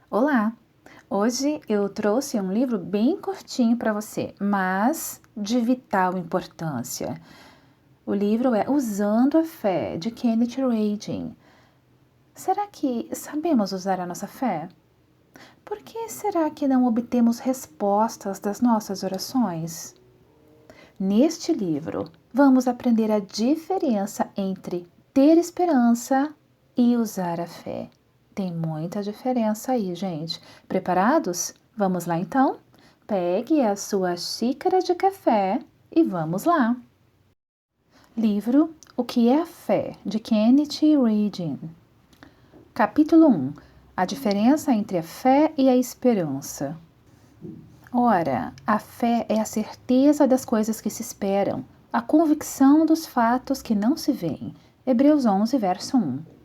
Olá! Hoje eu trouxe um livro bem curtinho para você, mas de vital importância. O livro é Usando a Fé, de Kenneth Reagan. Será que sabemos usar a nossa fé? Por que será que não obtemos respostas das nossas orações? Neste livro, vamos aprender a diferença entre ter esperança e usar a fé. Tem muita diferença aí, gente. Preparados? Vamos lá então? Pegue a sua xícara de café e vamos lá. Livro O que é a Fé, de Kenneth Reagan. Capítulo 1. A diferença entre a fé e a esperança. Ora, a fé é a certeza das coisas que se esperam, a convicção dos fatos que não se veem. Hebreus 11, verso 1.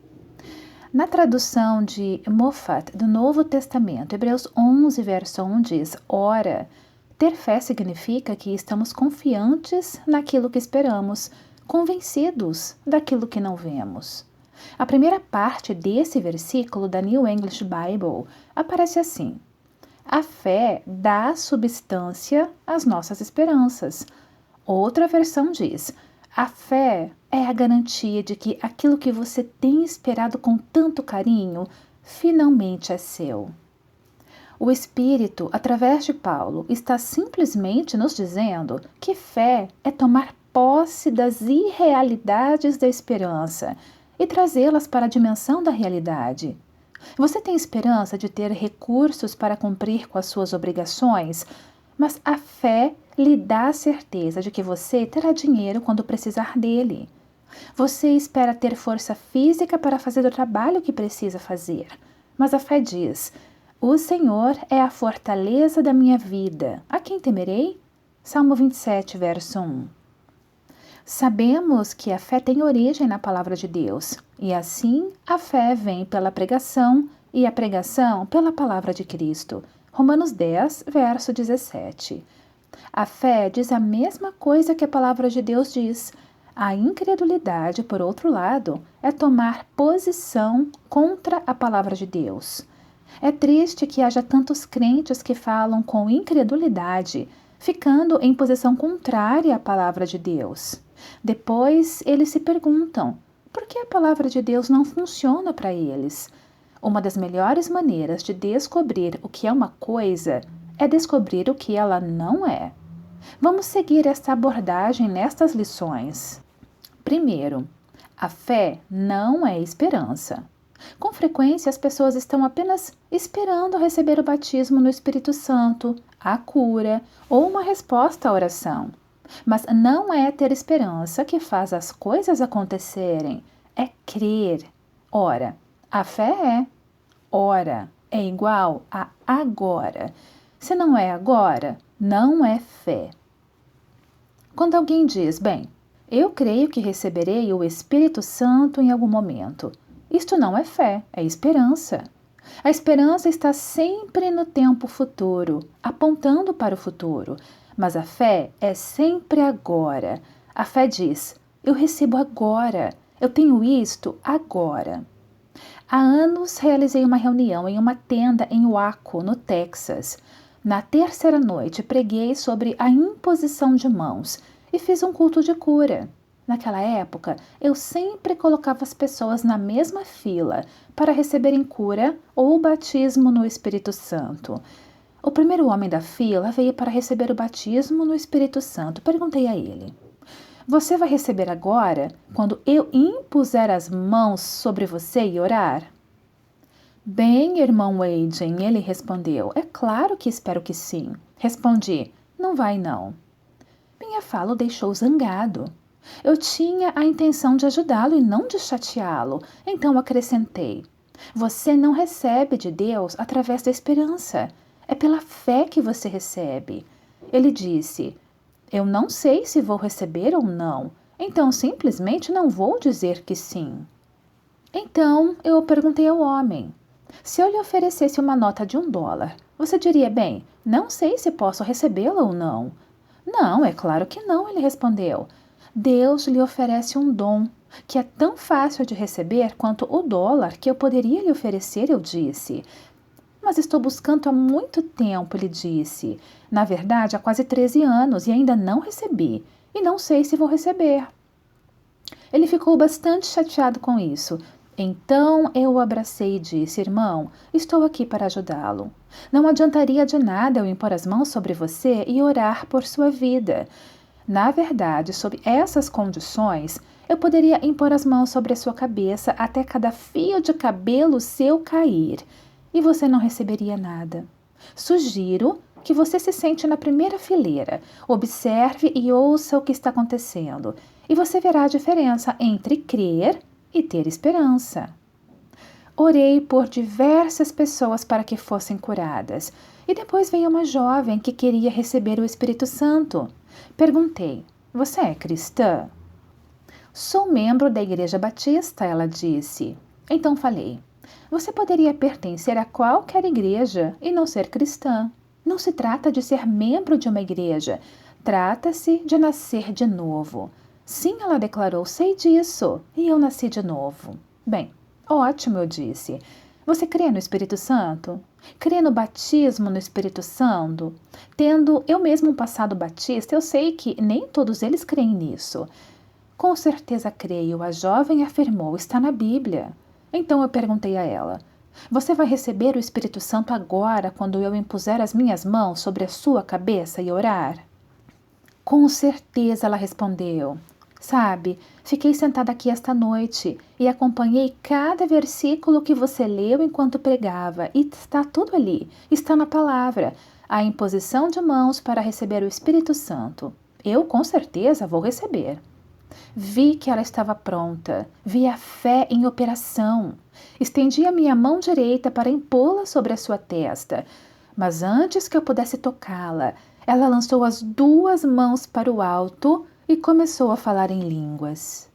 Na tradução de Moffat do Novo Testamento, Hebreus 11, verso 1 diz: Ora, ter fé significa que estamos confiantes naquilo que esperamos, convencidos daquilo que não vemos. A primeira parte desse versículo da New English Bible aparece assim: a fé dá substância às nossas esperanças. Outra versão diz: a fé é a garantia de que aquilo que você tem esperado com tanto carinho finalmente é seu. O Espírito, através de Paulo, está simplesmente nos dizendo que fé é tomar posse das irrealidades da esperança e trazê-las para a dimensão da realidade. Você tem esperança de ter recursos para cumprir com as suas obrigações, mas a fé lhe dá a certeza de que você terá dinheiro quando precisar dele. Você espera ter força física para fazer o trabalho que precisa fazer, mas a fé diz: O Senhor é a fortaleza da minha vida. A quem temerei? Salmo 27, verso 1. Sabemos que a fé tem origem na palavra de Deus, e assim a fé vem pela pregação, e a pregação pela palavra de Cristo. Romanos 10, verso 17. A fé diz a mesma coisa que a palavra de Deus diz. A incredulidade, por outro lado, é tomar posição contra a palavra de Deus. É triste que haja tantos crentes que falam com incredulidade, ficando em posição contrária à palavra de Deus. Depois eles se perguntam: por que a palavra de Deus não funciona para eles? Uma das melhores maneiras de descobrir o que é uma coisa é descobrir o que ela não é. Vamos seguir esta abordagem nestas lições. Primeiro, a fé não é esperança. Com frequência, as pessoas estão apenas esperando receber o batismo no Espírito Santo, a cura ou uma resposta à oração. Mas não é ter esperança que faz as coisas acontecerem, é crer. Ora, a fé é. Ora, é igual a agora. Se não é agora, não é fé. Quando alguém diz, bem, eu creio que receberei o Espírito Santo em algum momento, isto não é fé, é esperança. A esperança está sempre no tempo futuro, apontando para o futuro, mas a fé é sempre agora. A fé diz: eu recebo agora, eu tenho isto agora. Há anos realizei uma reunião em uma tenda em Waco, no Texas. Na terceira noite, preguei sobre a imposição de mãos e fiz um culto de cura. Naquela época, eu sempre colocava as pessoas na mesma fila para receberem cura ou o batismo no Espírito Santo. O primeiro homem da fila veio para receber o batismo no Espírito Santo. Perguntei a ele: Você vai receber agora, quando eu impuser as mãos sobre você e orar? Bem, irmão Wagen, ele respondeu: É claro que espero que sim. Respondi: Não vai não. Minha fala o deixou zangado. Eu tinha a intenção de ajudá-lo e não de chateá-lo, então acrescentei: Você não recebe de Deus através da esperança. É pela fé que você recebe. Ele disse: Eu não sei se vou receber ou não, então simplesmente não vou dizer que sim. Então eu perguntei ao homem: Se eu lhe oferecesse uma nota de $1, você diria, bem, não sei se posso recebê-la ou não? Não, é claro que não, ele respondeu. Deus lhe oferece um dom, que é tão fácil de receber quanto o dólar que eu poderia lhe oferecer, eu disse. Mas estou buscando há muito tempo, ele disse. Na verdade, há quase 13 anos e ainda não recebi. E não sei se vou receber. Ele ficou bastante chateado com isso. Então eu o abracei e disse: Irmão, estou aqui para ajudá-lo. Não adiantaria de nada eu impor as mãos sobre você e orar por sua vida. Na verdade, sob essas condições, eu poderia impor as mãos sobre a sua cabeça até cada fio de cabelo seu cair, e você não receberia nada. Sugiro que você se sente na primeira fileira, observe e ouça o que está acontecendo, e você verá a diferença entre crer e ter esperança. Orei por diversas pessoas para que fossem curadas, e depois veio uma jovem que queria receber o Espírito Santo. Perguntei: Você é cristã? Sou membro da Igreja Batista, ela disse. Então falei: Você poderia pertencer a qualquer igreja e não ser cristã. Não se trata de ser membro de uma igreja, trata-se de nascer de novo. Sim, ela declarou, sei disso, e eu nasci de novo. Bem, ótimo, eu disse. Você crê no Espírito Santo? Crê no batismo no Espírito Santo? Tendo eu mesmo um passado batista, eu sei que nem todos eles creem nisso. Com certeza creio, a jovem afirmou, está na Bíblia. Então eu perguntei a ela: Você vai receber o Espírito Santo agora quando eu impuser as minhas mãos sobre a sua cabeça e orar? Com certeza, ela respondeu. Sabe, fiquei sentada aqui esta noite e acompanhei cada versículo que você leu enquanto pregava, e está tudo ali, está na palavra, a imposição de mãos para receber o Espírito Santo. Eu, com certeza, vou receber. Vi que ela estava pronta, vi a fé em operação. Estendi a minha mão direita para impô-la sobre a sua testa, mas antes que eu pudesse tocá-la, ela lançou as duas mãos para o alto e começou a falar em línguas.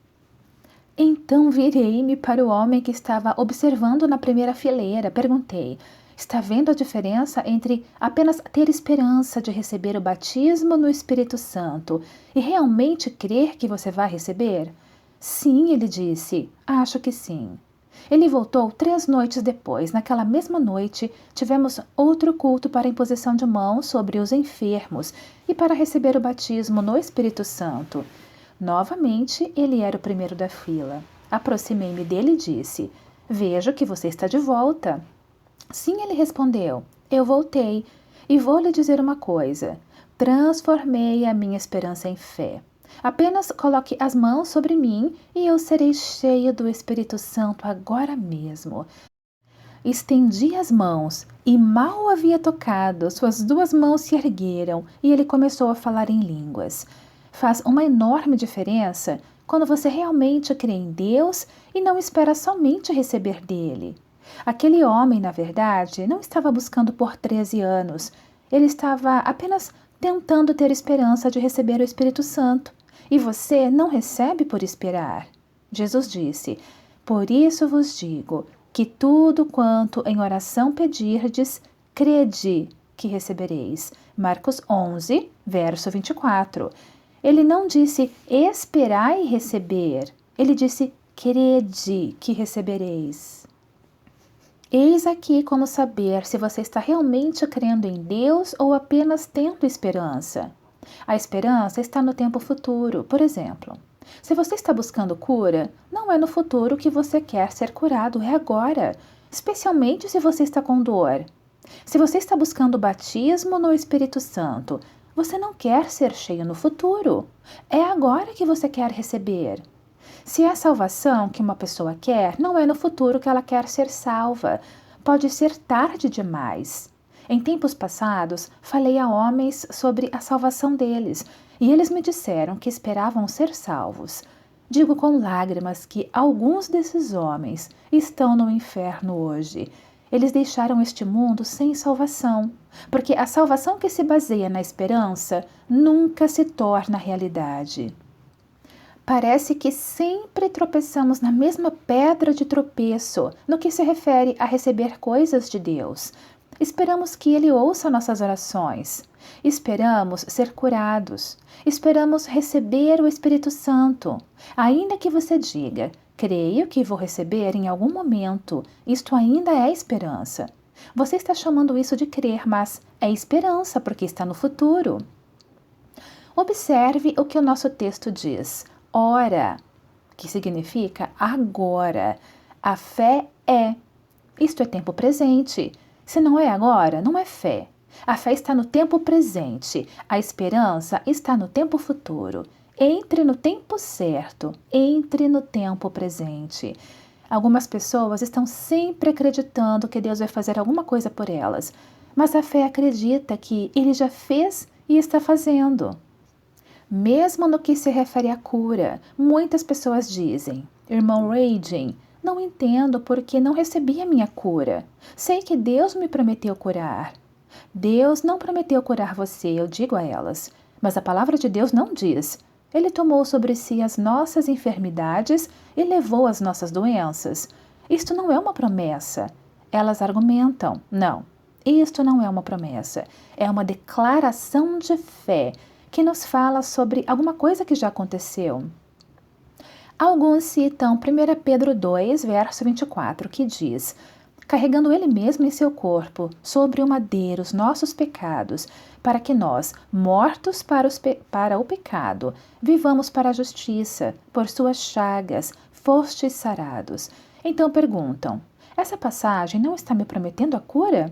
Então virei-me para o homem que estava observando na primeira fileira. Perguntei: Está vendo a diferença entre apenas ter esperança de receber o batismo no Espírito Santo e realmente crer que você vai receber? Sim, ele disse. Acho que sim. Ele voltou 3 noites depois. Naquela mesma noite, tivemos outro culto para a imposição de mãos sobre os enfermos e para receber o batismo no Espírito Santo. Novamente, ele era o primeiro da fila. Aproximei-me dele e disse: Vejo que você está de volta. Sim, ele respondeu. Eu voltei e vou lhe dizer uma coisa. Transformei a minha esperança em fé. Apenas coloque as mãos sobre mim e eu serei cheio do Espírito Santo agora mesmo. Estendi as mãos e mal havia tocado, suas 2 mãos se ergueram e ele começou a falar em línguas. Faz uma enorme diferença quando você realmente crê em Deus e não espera somente receber dele. Aquele homem, na verdade, não estava buscando por 13 anos. Ele estava apenas tentando ter esperança de receber o Espírito Santo. E você não recebe por esperar. Jesus disse: Por isso vos digo que tudo quanto em oração pedirdes, crede que recebereis. Marcos 11, verso 24. Ele não disse esperai receber. Ele disse crede que recebereis. Eis aqui como saber se você está realmente crendo em Deus ou apenas tendo esperança. A esperança está no tempo futuro. Por exemplo, se você está buscando cura, não é no futuro que você quer ser curado, é agora, especialmente se você está com dor. Se você está buscando batismo no Espírito Santo, você não quer ser cheio no futuro, é agora que você quer receber. Se é a salvação que uma pessoa quer, não é no futuro que ela quer ser salva, pode ser tarde demais. Em tempos passados, falei a homens sobre a salvação deles, e eles me disseram que esperavam ser salvos. Digo com lágrimas que alguns desses homens estão no inferno hoje. Eles deixaram este mundo sem salvação, porque a salvação que se baseia na esperança nunca se torna realidade. Parece que sempre tropeçamos na mesma pedra de tropeço no que se refere a receber coisas de Deus. Esperamos que Ele ouça nossas orações. Esperamos ser curados. Esperamos receber o Espírito Santo. Ainda que você diga, creio que vou receber em algum momento, isto ainda é esperança. Você está chamando isso de crer, mas é esperança porque está no futuro. Observe o que o nosso texto diz. Ora, que significa agora. A fé é. Isto é tempo presente. Se não é agora, não é fé. A fé está no tempo presente. A esperança está no tempo futuro. Entre no tempo certo. Entre no tempo presente. Algumas pessoas estão sempre acreditando que Deus vai fazer alguma coisa por elas, mas a fé acredita que Ele já fez e está fazendo. Mesmo no que se refere à cura, muitas pessoas dizem: Irmão Reijin, não entendo porque não recebi a minha cura. Sei que Deus me prometeu curar. Deus não prometeu curar você, eu digo a elas, mas a palavra de Deus não diz. Ele tomou sobre si as nossas enfermidades e levou as nossas doenças. Isto não é uma promessa. Elas argumentam: não, isto não é uma promessa. É uma declaração de fé que nos fala sobre alguma coisa que já aconteceu. Alguns citam 1 Pedro 2, verso 24, que diz: carregando Ele mesmo em seu corpo, sobre o madeiro, os nossos pecados, para que nós, mortos para o pecado, vivamos para a justiça, por suas chagas, fostes sarados. Então perguntam: essa passagem não está me prometendo a cura?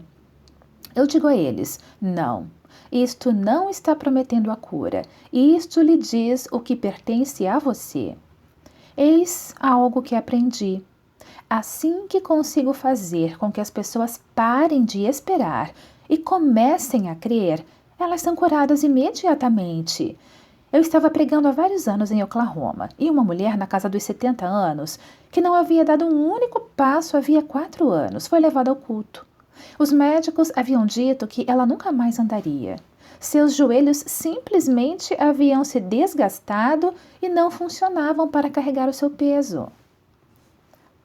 Eu digo a eles: não. Isto não está prometendo a cura. Isto lhe diz o que pertence a você. Eis algo que aprendi. Assim que consigo fazer com que as pessoas parem de esperar e comecem a crer, elas são curadas imediatamente. Eu estava pregando há vários anos em Oklahoma e uma mulher na casa dos 70 anos, que não havia dado um único passo havia 4 anos, foi levada ao culto. Os médicos haviam dito que ela nunca mais andaria. Seus joelhos simplesmente haviam se desgastado e não funcionavam para carregar o seu peso.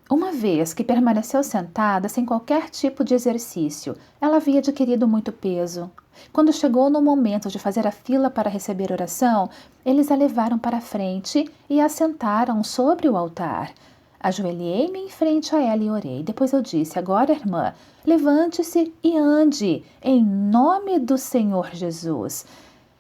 Uma vez que permaneceu sentada sem qualquer tipo de exercício, ela havia adquirido muito peso. Quando chegou no momento de fazer a fila para receber oração, eles a levaram para a frente e a sentaram sobre o altar. Ajoelhei-me em frente a ela e orei. Depois eu disse: agora, irmã, levante-se e ande, em nome do Senhor Jesus.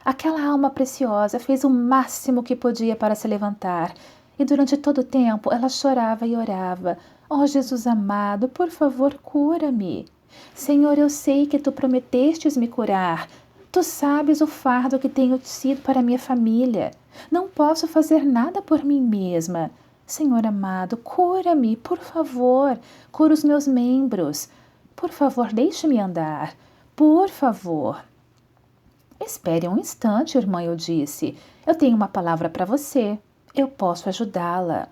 Aquela alma preciosa fez o máximo que podia para se levantar. E durante todo o tempo ela chorava e orava: ó Jesus amado, por favor, cura-me. Senhor, eu sei que tu prometestes me curar. Tu sabes o fardo que tenho sido para minha família. Não posso fazer nada por mim mesma. Senhor amado, cura-me, por favor. Cura os meus membros. Por favor, deixe-me andar. Por favor. Espere um instante, irmã, eu disse. Eu tenho uma palavra para você. Eu posso ajudá-la.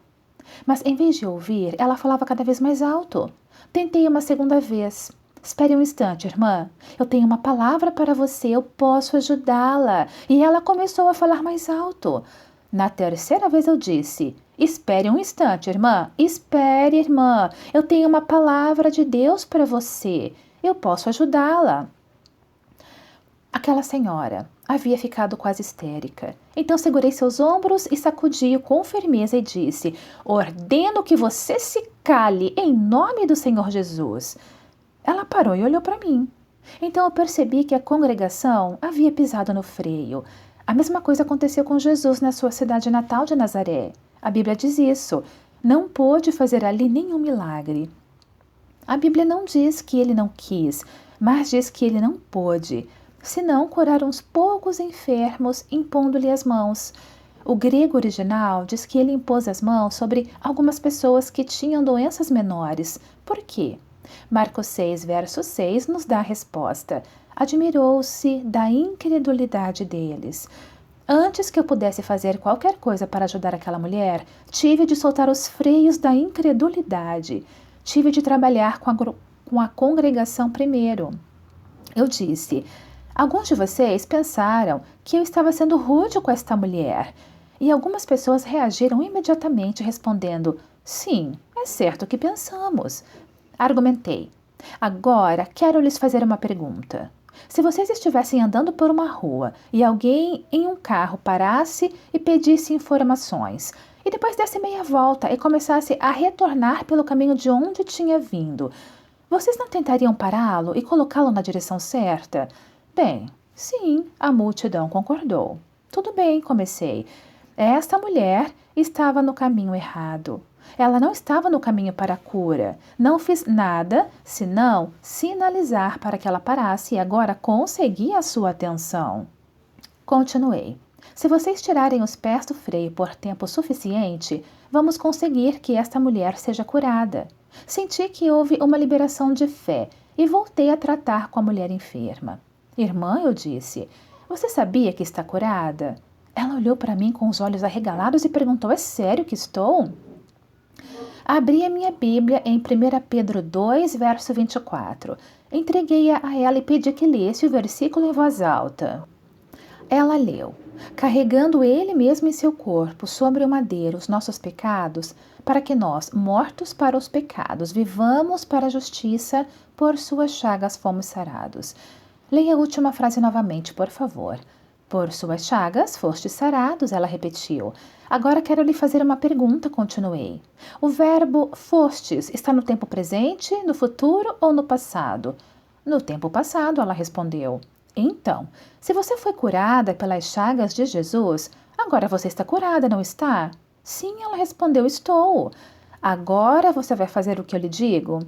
Mas em vez de ouvir, ela falava cada vez mais alto. Tentei uma segunda vez. Espere um instante, irmã. Eu tenho uma palavra para você. Eu posso ajudá-la. E ela começou a falar mais alto. Na terceira vez eu disse: espere um instante, irmã. Espere, irmã. Eu tenho uma palavra de Deus para você. Eu posso ajudá-la. Aquela senhora havia ficado quase histérica. Então segurei seus ombros e sacudi-o com firmeza e disse: ordeno que você se cale em nome do Senhor Jesus. Ela parou e olhou para mim. Então eu percebi que a congregação havia pisado no freio. A mesma coisa aconteceu com Jesus na sua cidade natal de Nazaré. A Bíblia diz isso. Não pôde fazer ali nenhum milagre. A Bíblia não diz que ele não quis, mas diz que ele não pôde. Senão curar uns poucos enfermos impondo-lhe as mãos. O grego original diz que ele impôs as mãos sobre algumas pessoas que tinham doenças menores. Por quê? Marcos 6, verso 6 nos dá a resposta. Admirou-se da incredulidade deles. Antes que eu pudesse fazer qualquer coisa para ajudar aquela mulher, tive de soltar os freios da incredulidade. Tive de trabalhar com a congregação primeiro. Eu disse: alguns de vocês pensaram que eu estava sendo rude com esta mulher. E algumas pessoas reagiram imediatamente respondendo: sim, é certo que pensamos. Argumentei: agora quero lhes fazer uma pergunta. Se vocês estivessem andando por uma rua e alguém em um carro parasse e pedisse informações, e depois desse meia volta e começasse a retornar pelo caminho de onde tinha vindo, Vocês não tentariam pará-lo e colocá-lo na direção certa? Bem, sim, a multidão concordou. Tudo bem, comecei. Esta mulher estava no caminho errado. Ela não estava no caminho para a cura. Não fiz nada senão sinalizar para que ela parasse e agora consegui a sua atenção. Continuei. Se vocês tirarem os pés do freio por tempo suficiente, vamos conseguir que esta mulher seja curada. Senti que houve uma liberação de fé e voltei a tratar com a mulher enferma. Irmã, eu disse, você sabia que está curada? Ela olhou para mim com os olhos arregalados e perguntou, é sério que estou? Abri a minha Bíblia em 1 Pedro 2, verso 24. Entreguei-a a ela e pedi que lesse o versículo em voz alta. Ela leu, carregando ele mesmo em seu corpo sobre o madeiro os nossos pecados, para que nós, mortos para os pecados, vivamos para a justiça, por suas chagas fomos sarados. Leia a última frase novamente, por favor. Por suas chagas fostes sarados, ela repetiu. Agora quero lhe fazer uma pergunta, continuei. O verbo fostes está no tempo presente, no futuro ou no passado? No tempo passado, ela respondeu. Então, se você foi curada pelas chagas de Jesus, agora você está curada, não está? Sim, ela respondeu, estou. Agora você vai fazer o que eu lhe digo?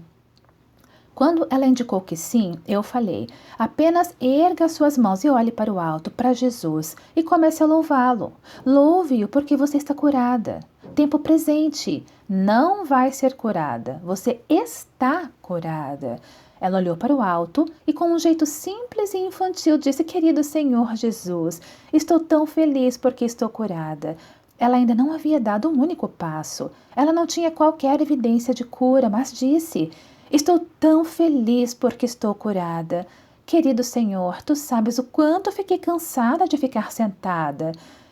Quando ela indicou que sim, eu falei, apenas erga suas mãos e olhe para o alto, para Jesus, e comece a louvá-lo. Louve-o porque você está curada. Tempo presente, não vai ser curada, você está curada. Ela olhou para o alto e com um jeito simples e infantil disse, querido Senhor Jesus, estou tão feliz porque estou curada. Ela ainda não havia dado um único passo. Ela não tinha qualquer evidência de cura, mas disse, estou tão feliz porque estou curada. Querido Senhor, tu sabes o quanto fiquei cansada de ficar sentada.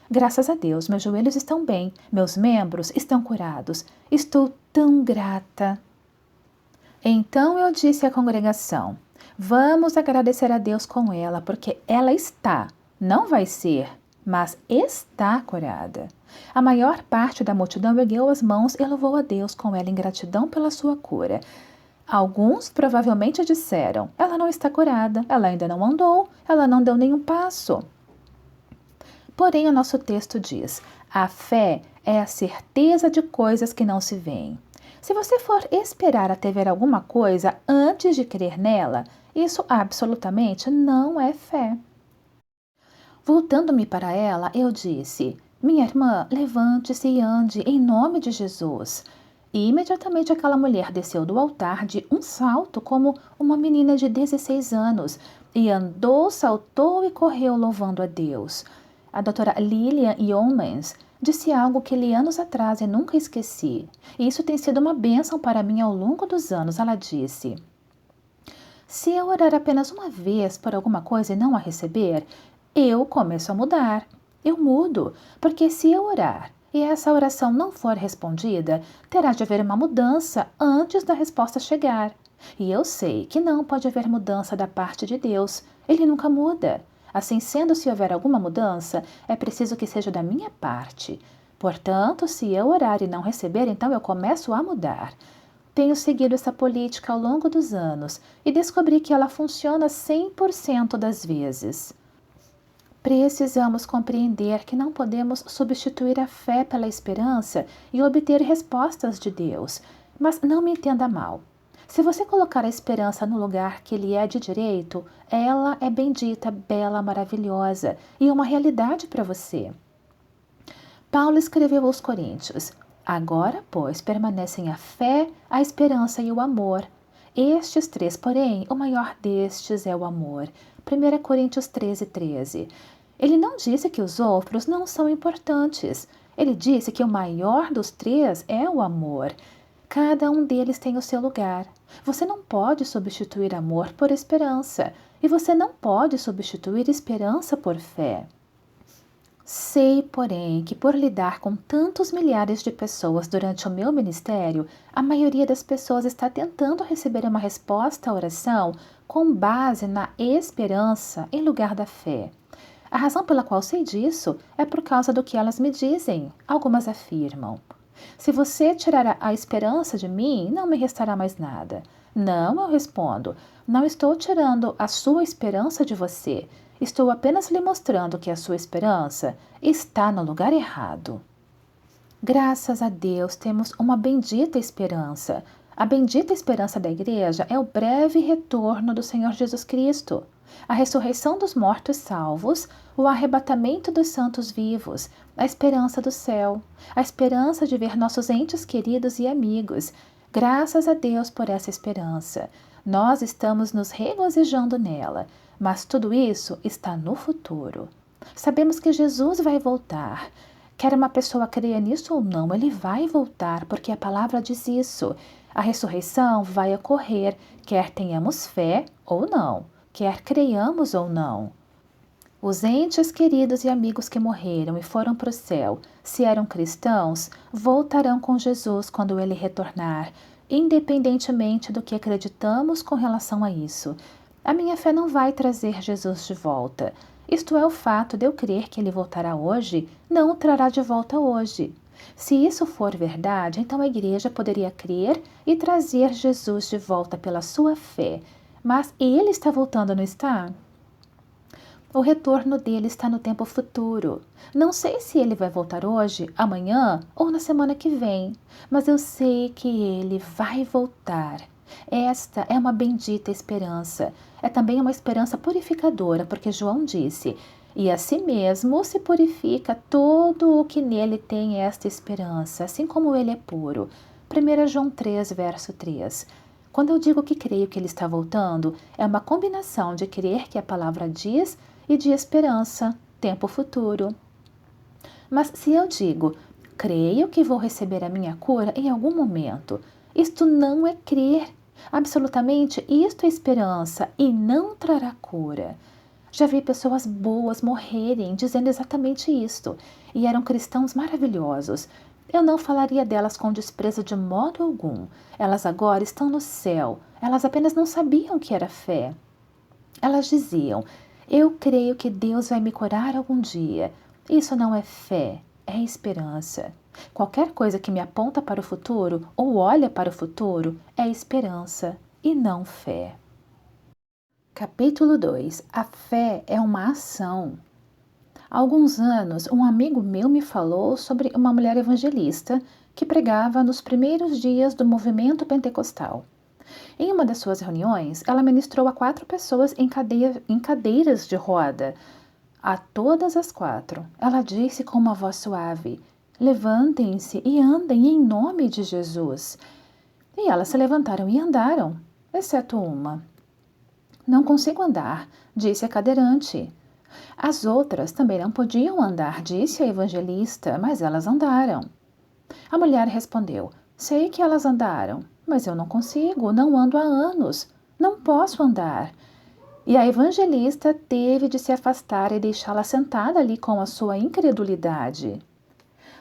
Graças a Deus, meus joelhos estão bem, meus membros estão curados. Estou tão grata. Então eu disse à congregação, vamos agradecer a Deus com ela, porque ela está, não vai ser, mas está curada. A maior parte da multidão ergueu as mãos e louvou a Deus com ela em gratidão pela sua cura. Alguns provavelmente disseram, ela não está curada, ela ainda não andou, ela não deu nenhum passo. Porém, o nosso texto diz, a fé é a certeza de coisas que não se veem. Se você for esperar até ver alguma coisa antes de crer nela, isso absolutamente não é fé. Voltando-me para ela, eu disse, minha irmã, levante-se e ande em nome de Jesus. E imediatamente aquela mulher desceu do altar de um salto como uma menina de 16 anos e andou, saltou e correu louvando a Deus. A doutora Lilian Yeomans disse algo que li anos atrás e nunca esqueci. E isso tem sido uma bênção para mim ao longo dos anos. Ela disse, se eu orar apenas uma vez por alguma coisa e não a receber, eu começo a mudar. Eu mudo, porque se eu orar e essa oração não for respondida, terá de haver uma mudança antes da resposta chegar. E eu sei que não pode haver mudança da parte de Deus. Ele nunca muda. Assim sendo, se houver alguma mudança, é preciso que seja da minha parte. Portanto, se eu orar e não receber, então eu começo a mudar. Tenho seguido essa política ao longo dos anos e descobri que ela funciona 100% das vezes. Precisamos compreender que não podemos substituir a fé pela esperança e obter respostas de Deus. Mas não me entenda mal. Se você colocar a esperança no lugar que lhe é de direito, ela é bendita, bela, maravilhosa e uma realidade para você. Paulo escreveu aos Coríntios, agora, pois, permanecem a fé, a esperança e o amor. Estes três, porém, o maior destes é o amor. 1 Coríntios 13:13. Ele não disse que os outros não são importantes. Ele disse que o maior dos três é o amor. Cada um deles tem o seu lugar. Você não pode substituir amor por esperança. E você não pode substituir esperança por fé. Sei, porém, que por lidar com tantos milhares de pessoas durante o meu ministério, a maioria das pessoas está tentando receber uma resposta à oração com base na esperança em lugar da fé. A razão pela qual sei disso é por causa do que elas me dizem. Algumas afirmam, se você tirar a esperança de mim, não me restará mais nada. Não, eu respondo, não estou tirando a sua esperança de você. Estou apenas lhe mostrando que a sua esperança está no lugar errado. Graças a Deus temos uma bendita esperança. A bendita esperança da igreja é o breve retorno do Senhor Jesus Cristo, a ressurreição dos mortos salvos, o arrebatamento dos santos vivos, a esperança do céu, a esperança de ver nossos entes queridos e amigos. Graças a Deus por essa esperança. Nós estamos nos regozijando nela, mas tudo isso está no futuro. Sabemos que Jesus vai voltar. Quer uma pessoa creia nisso ou não, ele vai voltar, porque a palavra diz isso. A ressurreição vai ocorrer, quer tenhamos fé ou não, quer creiamos ou não. Os entes queridos e amigos que morreram e foram para o céu, se eram cristãos, voltarão com Jesus quando ele retornar, independentemente do que acreditamos com relação a isso. A minha fé não vai trazer Jesus de volta. Isto é, o fato de eu crer que ele voltará hoje, não o trará de volta hoje. Se isso for verdade, então a igreja poderia crer e trazer Jesus de volta pela sua fé. Mas ele está voltando, não está? O retorno dele está no tempo futuro. Não sei se ele vai voltar hoje, amanhã ou na semana que vem, mas eu sei que ele vai voltar. Esta é uma bendita esperança. É também uma esperança purificadora, porque João disse: e a si mesmo se purifica todo o que nele tem esta esperança, assim como ele é puro. 1 João 3, verso 3. Quando eu digo que creio que ele está voltando, é uma combinação de crer que a palavra diz e de esperança, tempo futuro. Mas se eu digo, creio que vou receber a minha cura em algum momento, isto não é crer. Absolutamente, isto é esperança e não trará cura. Já vi pessoas boas morrerem dizendo exatamente isto, e eram cristãos maravilhosos. Eu não falaria delas com desprezo de modo algum. Elas agora estão no céu. Elas apenas não sabiam o que era fé. Elas diziam: eu creio que Deus vai me curar algum dia. Isso não é fé, é esperança. Qualquer coisa que me aponta para o futuro ou olha para o futuro é esperança e não fé. Capítulo 2. A fé é uma ação. Há alguns anos, um amigo meu me falou sobre uma mulher evangelista que pregava nos primeiros dias do movimento pentecostal. Em uma das suas reuniões, ela ministrou a 4 pessoas em cadeiras de roda. A todas as 4, ela disse com uma voz suave: levantem-se e andem em nome de Jesus. E elas se levantaram e andaram, exceto uma. Não consigo andar, disse a cadeirante. As outras também não podiam andar, disse a evangelista, mas elas andaram. A mulher respondeu: sei que elas andaram, mas eu não consigo, não ando há anos, não posso andar. E a evangelista teve de se afastar e deixá-la sentada ali com a sua incredulidade.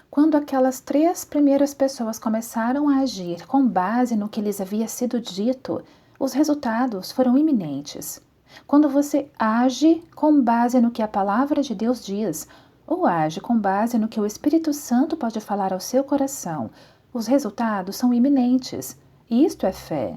Quando aquelas 3 primeiras pessoas começaram a agir com base no que lhes havia sido dito, os resultados foram iminentes. Quando você age com base no que a palavra de Deus diz, ou age com base no que o Espírito Santo pode falar ao seu coração, os resultados são iminentes. Isto é fé.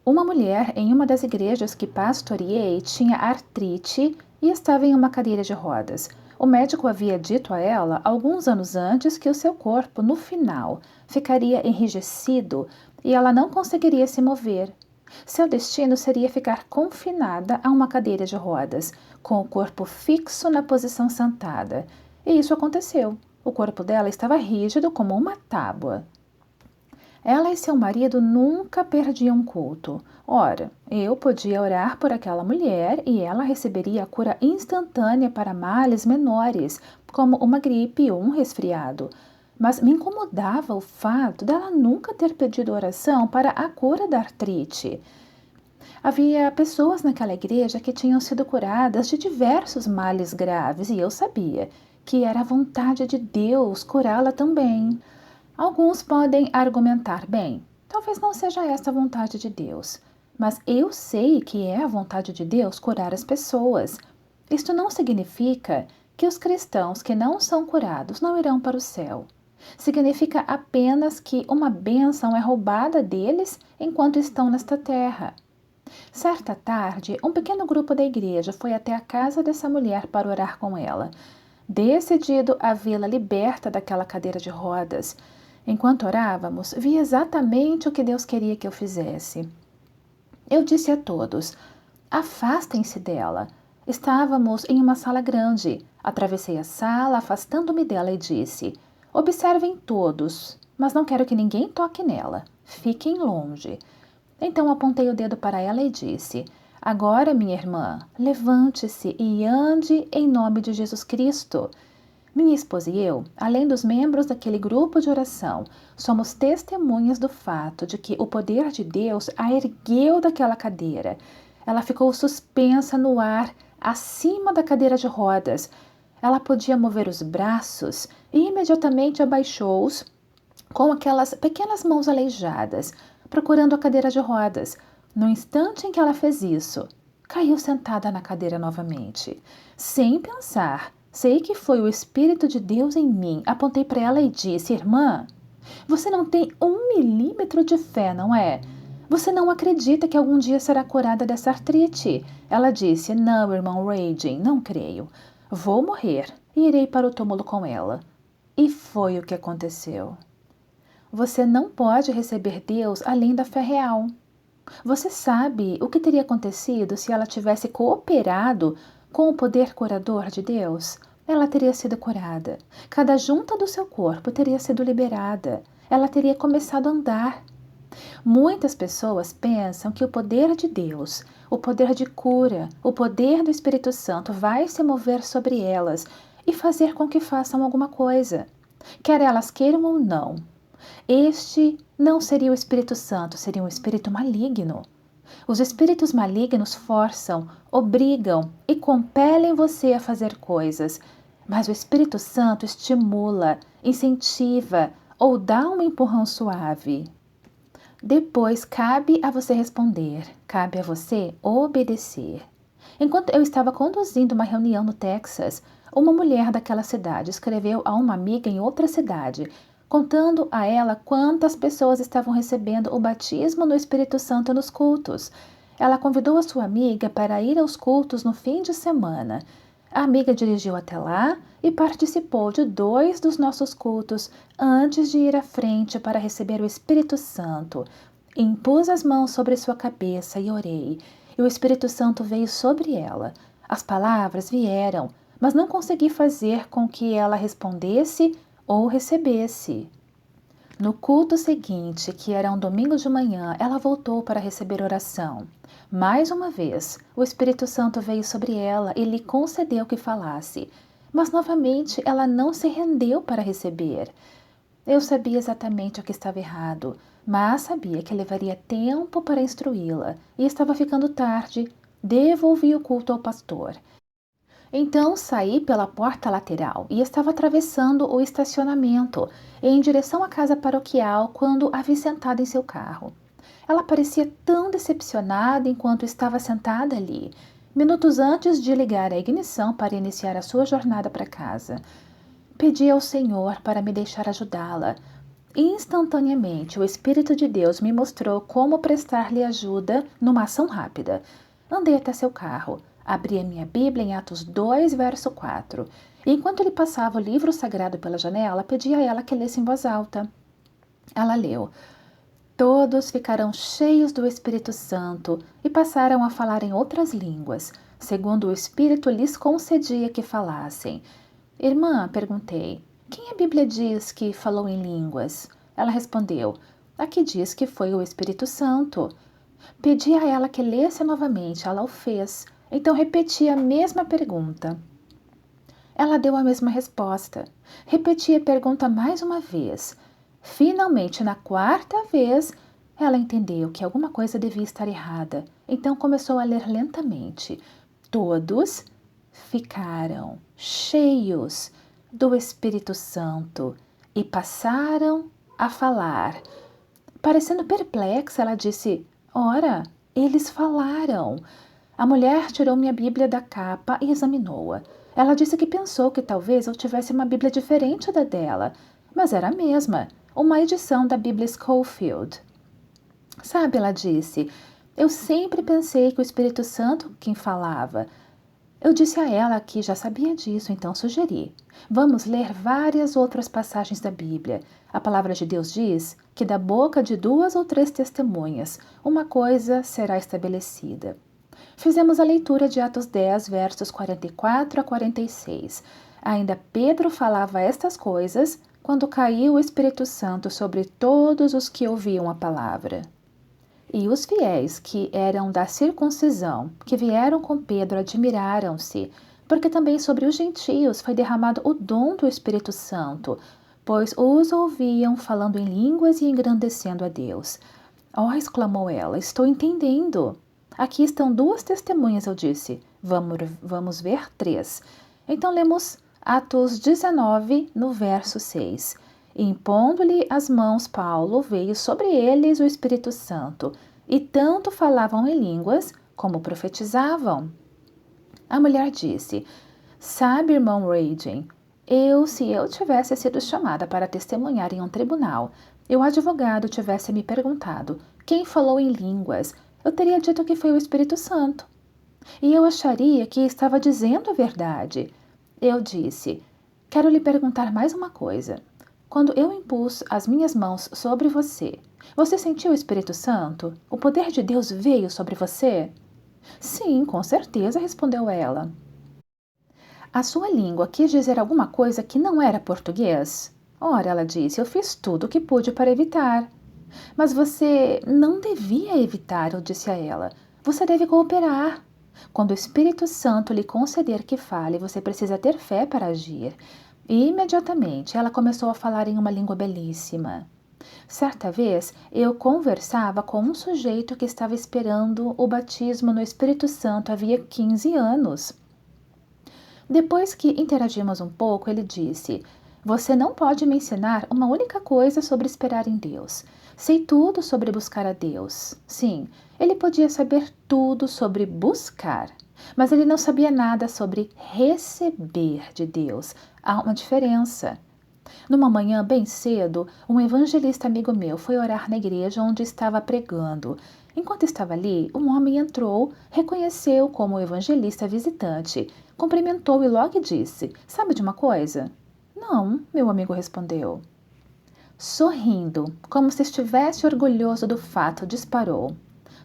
Uma mulher em uma das igrejas que pastoreei tinha artrite e estava em uma cadeira de rodas. O médico havia dito a ela, alguns anos antes, que o seu corpo, no final, ficaria enrijecido e ela não conseguiria se mover. Seu destino seria ficar confinada a uma cadeira de rodas, com o corpo fixo na posição sentada. E isso aconteceu. O corpo dela estava rígido como uma tábua. Ela e seu marido nunca perdiam culto. Ora, eu podia orar por aquela mulher e ela receberia a cura instantânea para males menores, como uma gripe ou um resfriado. Mas me incomodava o fato dela nunca ter pedido oração para a cura da artrite. Havia pessoas naquela igreja que tinham sido curadas de diversos males graves e eu sabia que era a vontade de Deus curá-la também. Alguns podem argumentar, bem, talvez não seja esta a vontade de Deus, mas eu sei que é a vontade de Deus curar as pessoas. Isto não significa que os cristãos que não são curados não irão para o céu. Significa apenas que uma bênção é roubada deles enquanto estão nesta terra. Certa tarde, um pequeno grupo da igreja foi até a casa dessa mulher para orar com ela, decidido a vê-la liberta daquela cadeira de rodas. Enquanto orávamos, vi exatamente o que Deus queria que eu fizesse. Eu disse a todos: afastem-se dela. Estávamos em uma sala grande. Atravessei a sala, afastando-me dela e disse: observem todos, mas não quero que ninguém toque nela. Fiquem longe. Então apontei o dedo para ela e disse: agora, minha irmã, levante-se e ande em nome de Jesus Cristo. Minha esposa e eu, além dos membros daquele grupo de oração, somos testemunhas do fato de que o poder de Deus a ergueu daquela cadeira. Ela ficou suspensa no ar, acima da cadeira de rodas. Ela podia mover os braços e imediatamente abaixou-os com aquelas pequenas mãos aleijadas, procurando a cadeira de rodas. No instante em que ela fez isso, caiu sentada na cadeira novamente. Sem pensar, sei que foi o Espírito de Deus em mim. Apontei para ela e disse: irmã, você não tem 1 milímetro de fé, não é? Você não acredita que algum dia será curada dessa artrite? Ela disse: não, irmão Raging, não creio. Vou morrer e irei para o túmulo com ela. E foi o que aconteceu. Você não pode receber Deus além da fé real. Você sabe o que teria acontecido se ela tivesse cooperado com o poder curador de Deus? Ela teria sido curada. Cada junta do seu corpo teria sido liberada. Ela teria começado a andar. Muitas pessoas pensam que o poder de Deus, o poder de cura, o poder do Espírito Santo vai se mover sobre elas e fazer com que façam alguma coisa, quer elas queiram ou não. Este não seria o Espírito Santo, seria um espírito maligno. Os espíritos malignos forçam, obrigam e compelem você a fazer coisas, mas o Espírito Santo estimula, incentiva ou dá um empurrão suave. Depois cabe a você responder, cabe a você obedecer. Enquanto eu estava conduzindo uma reunião no Texas, uma mulher daquela cidade escreveu a uma amiga em outra cidade, contando a ela quantas pessoas estavam recebendo o batismo no Espírito Santo nos cultos. Ela convidou a sua amiga para ir aos cultos no fim de semana. A amiga dirigiu até lá e participou de 2 dos nossos cultos antes de ir à frente para receber o Espírito Santo. Impus as mãos sobre sua cabeça e orei, e o Espírito Santo veio sobre ela. As palavras vieram, mas não consegui fazer com que ela respondesse ou recebesse. No culto seguinte, que era um domingo de manhã, ela voltou para receber oração. Mais uma vez, o Espírito Santo veio sobre ela e lhe concedeu que falasse, mas novamente ela não se rendeu para receber. Eu sabia exatamente o que estava errado, mas sabia que levaria tempo para instruí-la e estava ficando tarde. Devolvi o culto ao pastor. Então saí pela porta lateral e estava atravessando o estacionamento em direção à casa paroquial quando a vi sentada em seu carro. Ela parecia tão decepcionada enquanto estava sentada ali, minutos antes de ligar a ignição para iniciar a sua jornada para casa. Pedi ao Senhor para me deixar ajudá-la. Instantaneamente, o Espírito de Deus me mostrou como prestar-lhe ajuda numa ação rápida. Andei até seu carro. Abri a minha Bíblia em Atos 2, verso 4. E enquanto ele passava o livro sagrado pela janela, pedi a ela que lesse em voz alta. Ela leu: todos ficarão cheios do Espírito Santo e passaram a falar em outras línguas, segundo o Espírito lhes concedia que falassem. Irmã, perguntei, quem a Bíblia diz que falou em línguas? Ela respondeu, aqui diz que foi o Espírito Santo. Pedi a ela que lesse novamente, ela o fez. Então repeti a mesma pergunta. Ela deu a mesma resposta. Repeti a pergunta mais uma vez. Finalmente, na 4ª vez, ela entendeu que alguma coisa devia estar errada. Então começou a ler lentamente. Todos ficaram cheios do Espírito Santo e passaram a falar. Parecendo perplexa, ela disse, ora, eles falaram. A mulher tirou minha Bíblia da capa e examinou-a. Ela disse que pensou que talvez eu tivesse uma Bíblia diferente da dela, mas era a mesma, uma edição da Bíblia Scofield. Sabe, ela disse, eu sempre pensei que o Espírito Santo quem falava. Eu disse a ela que já sabia disso, então sugeri. Vamos ler várias outras passagens da Bíblia. A palavra de Deus diz que da boca de 2 ou 3 testemunhas, uma coisa será estabelecida. Fizemos a leitura de Atos 10, versos 44 a 46. Ainda Pedro falava estas coisas quando caiu o Espírito Santo sobre todos os que ouviam a palavra. E os fiéis que eram da circuncisão, que vieram com Pedro, admiraram-se, porque também sobre os gentios foi derramado o dom do Espírito Santo, pois os ouviam falando em línguas e engrandecendo a Deus. Oh, exclamou ela, estou entendendo. Aqui estão 2 testemunhas, eu disse. Vamos ver 3. Então lemos Atos 19, no verso 6. Impondo-lhe as mãos, Paulo, veio sobre eles o Espírito Santo, e tanto falavam em línguas como profetizavam. A mulher disse, sabe, irmão Reagan, se eu tivesse sido chamada para testemunhar em um tribunal, e o advogado tivesse me perguntado quem falou em línguas, eu teria dito que foi o Espírito Santo. E eu acharia que estava dizendo a verdade. Eu disse, quero lhe perguntar mais uma coisa. Quando eu impus as minhas mãos sobre você, você sentiu o Espírito Santo? O poder de Deus veio sobre você? Sim, com certeza, respondeu ela. A sua língua quis dizer alguma coisa que não era português? Ora, ela disse, eu fiz tudo o que pude para evitar. Mas você não devia evitar, eu disse a ela. Você deve cooperar. Quando o Espírito Santo lhe conceder que fale, você precisa ter fé para agir. E imediatamente ela começou a falar em uma língua belíssima. Certa vez eu conversava com um sujeito que estava esperando o batismo no Espírito Santo havia 15 anos. Depois que interagimos um pouco, ele disse, você não pode me ensinar uma única coisa sobre esperar em Deus. Sei tudo sobre buscar a Deus. Sim, ele podia saber tudo sobre buscar, mas ele não sabia nada sobre receber de Deus. Há uma diferença. Numa manhã bem cedo, um evangelista amigo meu foi orar na igreja onde estava pregando. Enquanto estava ali, um homem entrou, reconheceu como evangelista visitante, cumprimentou e logo disse, sabe de uma coisa? Não, meu amigo respondeu. Sorrindo, como se estivesse orgulhoso do fato, disparou.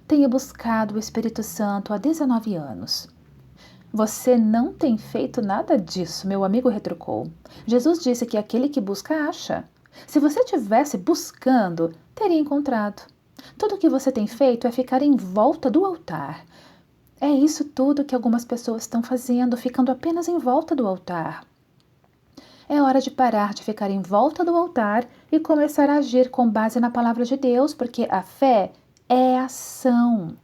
Tenho buscado o Espírito Santo há 19 anos. Você não tem feito nada disso, meu amigo retrucou. Jesus disse que aquele que busca acha. Se você tivesse buscando, teria encontrado. Tudo o que você tem feito é ficar em volta do altar. É isso tudo que algumas pessoas estão fazendo, ficando apenas em volta do altar. É hora de parar de ficar em volta do altar e começar a agir com base na palavra de Deus, porque a fé é ação.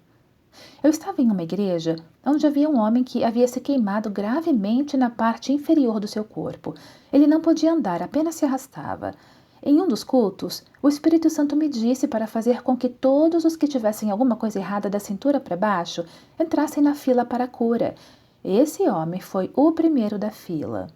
Eu estava em uma igreja onde havia um homem que havia se queimado gravemente na parte inferior do seu corpo. Ele não podia andar, apenas se arrastava. Em um dos cultos, o Espírito Santo me disse para fazer com que todos os que tivessem alguma coisa errada da cintura para baixo entrassem na fila para a cura. Esse homem foi o primeiro da fila.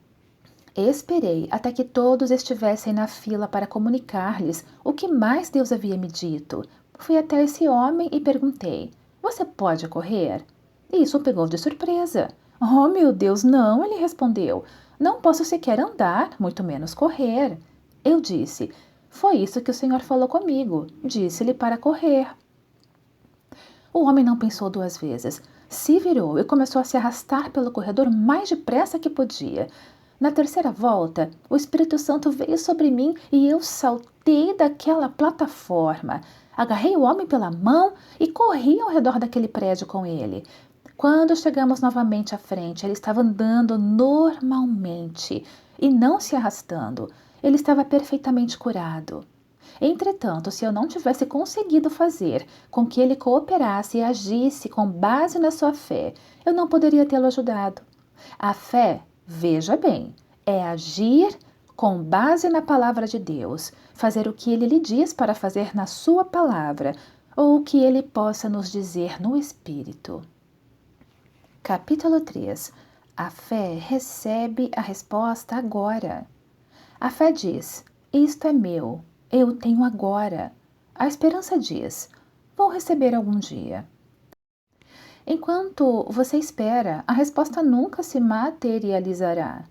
Esperei até que todos estivessem na fila para comunicar-lhes o que mais Deus havia me dito. Fui até esse homem e perguntei, você pode correr? Isso o pegou de surpresa. Oh, meu Deus, não, ele respondeu. Não posso sequer andar, muito menos correr. Eu disse, foi isso que o Senhor falou comigo. Disse-lhe para correr. O homem não pensou 2 vezes. Se virou e começou a se arrastar pelo corredor mais depressa que podia. Na terceira volta, o Espírito Santo veio sobre mim e eu saltei daquela plataforma. Agarrei o homem pela mão e corri ao redor daquele prédio com ele. Quando chegamos novamente à frente, ele estava andando normalmente e não se arrastando. Ele estava perfeitamente curado. Entretanto, se eu não tivesse conseguido fazer com que ele cooperasse e agisse com base na sua fé, eu não poderia tê-lo ajudado. A fé, veja bem, é agir com base na palavra de Deus, fazer o que ele lhe diz para fazer na sua palavra, ou o que ele possa nos dizer no Espírito. Capítulo 3. A fé recebe a resposta agora. A fé diz, Isto é meu, eu tenho agora. A esperança diz: vou receber algum dia. Enquanto você espera, a resposta nunca se materializará.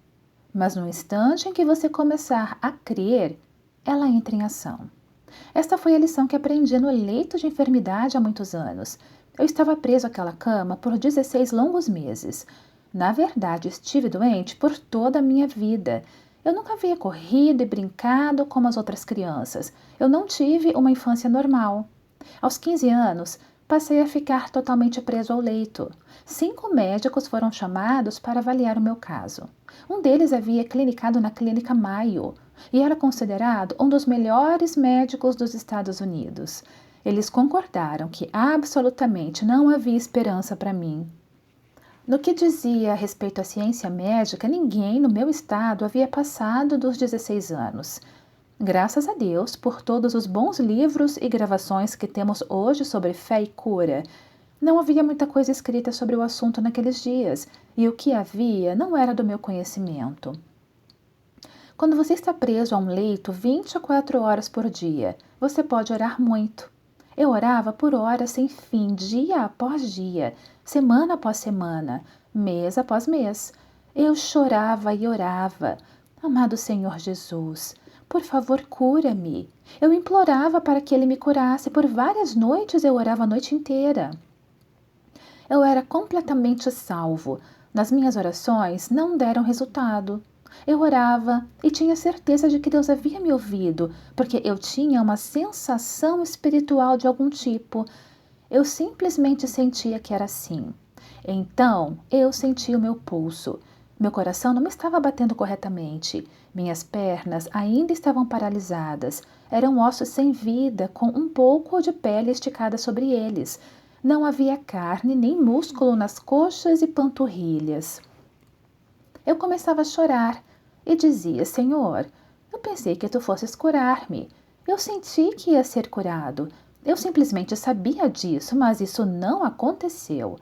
Mas no instante em que você começar a crer, ela entra em ação. Esta foi a lição que aprendi no leito de enfermidade há muitos anos. Eu estava preso àquela cama por 16 longos meses. Na verdade, estive doente por toda a minha vida. Eu nunca havia corrido e brincado como as outras crianças. Eu não tive uma infância normal. Aos 15 anos, passei a ficar totalmente preso ao leito. 5 médicos foram chamados para avaliar o meu caso. Um deles havia clinicado na Clínica Mayo e era considerado um dos melhores médicos dos Estados Unidos. Eles concordaram que absolutamente não havia esperança para mim. No que dizia a respeito à ciência médica, ninguém no meu estado havia passado dos 16 anos. Graças a Deus por todos os bons livros e gravações que temos hoje sobre fé e cura. Não havia muita coisa escrita sobre o assunto naqueles dias, e o que havia não era do meu conhecimento. Quando você está preso a um leito 24 horas por dia, você pode orar muito. Eu orava por horas sem fim, dia após dia, semana após semana, mês após mês. Eu chorava e orava. Amado Senhor Jesus, por favor, cura-me. Eu implorava para que Ele me curasse. Por várias noites eu orava a noite inteira. Eu era completamente salvo. Nas minhas orações não deram resultado. Eu orava e tinha certeza de que Deus havia me ouvido, porque eu tinha uma sensação espiritual de algum tipo. Eu simplesmente sentia que era assim. Então, eu senti o meu pulso. Meu coração não estava batendo corretamente. Minhas pernas ainda estavam paralisadas. Eram ossos sem vida, com um pouco de pele esticada sobre eles. Não havia carne nem músculo nas coxas e panturrilhas. Eu começava a chorar e dizia: Senhor, eu pensei que tu fosses curar-me. Eu senti que ia ser curado. Eu simplesmente sabia disso, mas isso não aconteceu.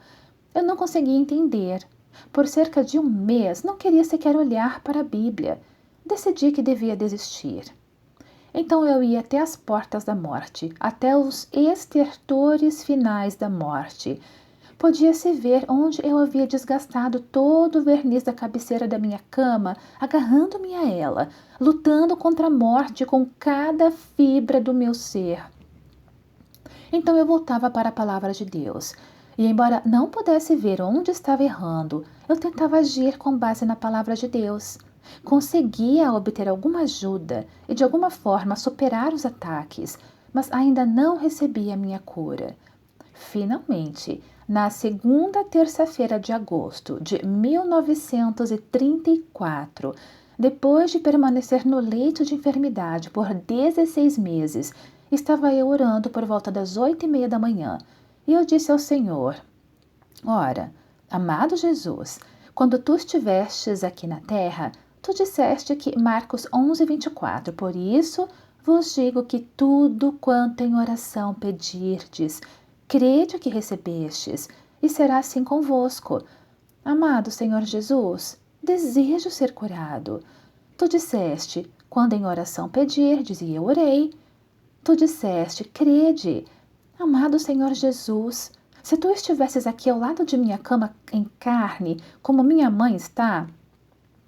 Eu não conseguia entender. Por cerca de um mês, não queria sequer olhar para a Bíblia. Decidi que devia desistir. Então eu ia até as portas da morte, até os estertores finais da morte. Podia-se ver onde eu havia desgastado todo o verniz da cabeceira da minha cama, agarrando-me a ela, lutando contra a morte com cada fibra do meu ser. Então eu voltava para a palavra de Deus. E embora não pudesse ver onde estava errando, eu tentava agir com base na palavra de Deus. Conseguia obter alguma ajuda e de alguma forma superar os ataques, mas ainda não recebia a minha cura. Finalmente, na segunda terça-feira de agosto de 1934, depois de permanecer no leito de enfermidade por 16 meses, estava eu orando por volta das 8:30 da manhã, e eu disse ao Senhor: Ora, amado Jesus, quando tu estivestes aqui na terra, tu disseste que Marcos 11:24, por isso vos digo que tudo quanto em oração pedirdes, crede que recebestes, e será assim convosco. Amado Senhor Jesus, desejo ser curado. Tu disseste, quando em oração pedirdes, e eu orei. Tu disseste, crede. Amado Senhor Jesus, se tu estivesses aqui ao lado de minha cama em carne, como minha mãe está,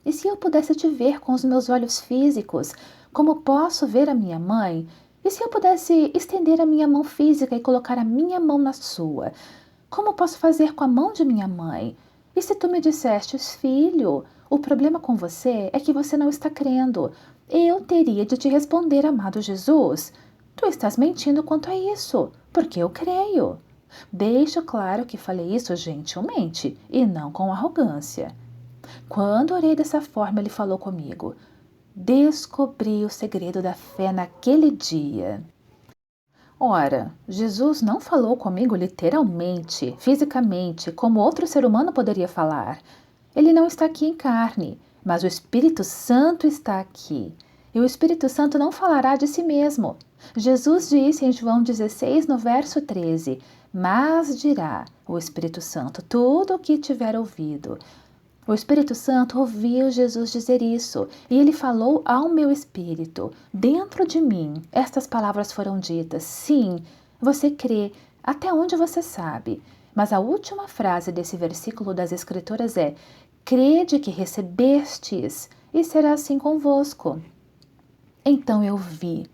e se eu pudesse te ver com os meus olhos físicos, como posso ver a minha mãe, e se eu pudesse estender a minha mão física e colocar a minha mão na sua, como posso fazer com a mão de minha mãe? E se tu me dissestes, filho, o problema com você é que você não está crendo, eu teria de te responder, amado Jesus, tu estás mentindo quanto a isso, porque eu creio. Deixo claro que falei isso gentilmente e não com arrogância. Quando orei dessa forma, ele falou comigo. Descobri o segredo da fé naquele dia. Ora, Jesus não falou comigo literalmente, fisicamente, como outro ser humano poderia falar. Ele não está aqui em carne, mas o Espírito Santo está aqui. E o Espírito Santo não falará de si mesmo. Jesus disse em João 16, no verso 13, mas dirá o Espírito Santo tudo o que tiver ouvido. O Espírito Santo ouviu Jesus dizer isso, e ele falou ao meu espírito, dentro de mim. Estas palavras foram ditas: sim, você crê, até onde você sabe. Mas a última frase desse versículo das Escrituras é: crede que recebestes, e será assim convosco. Então eu vi.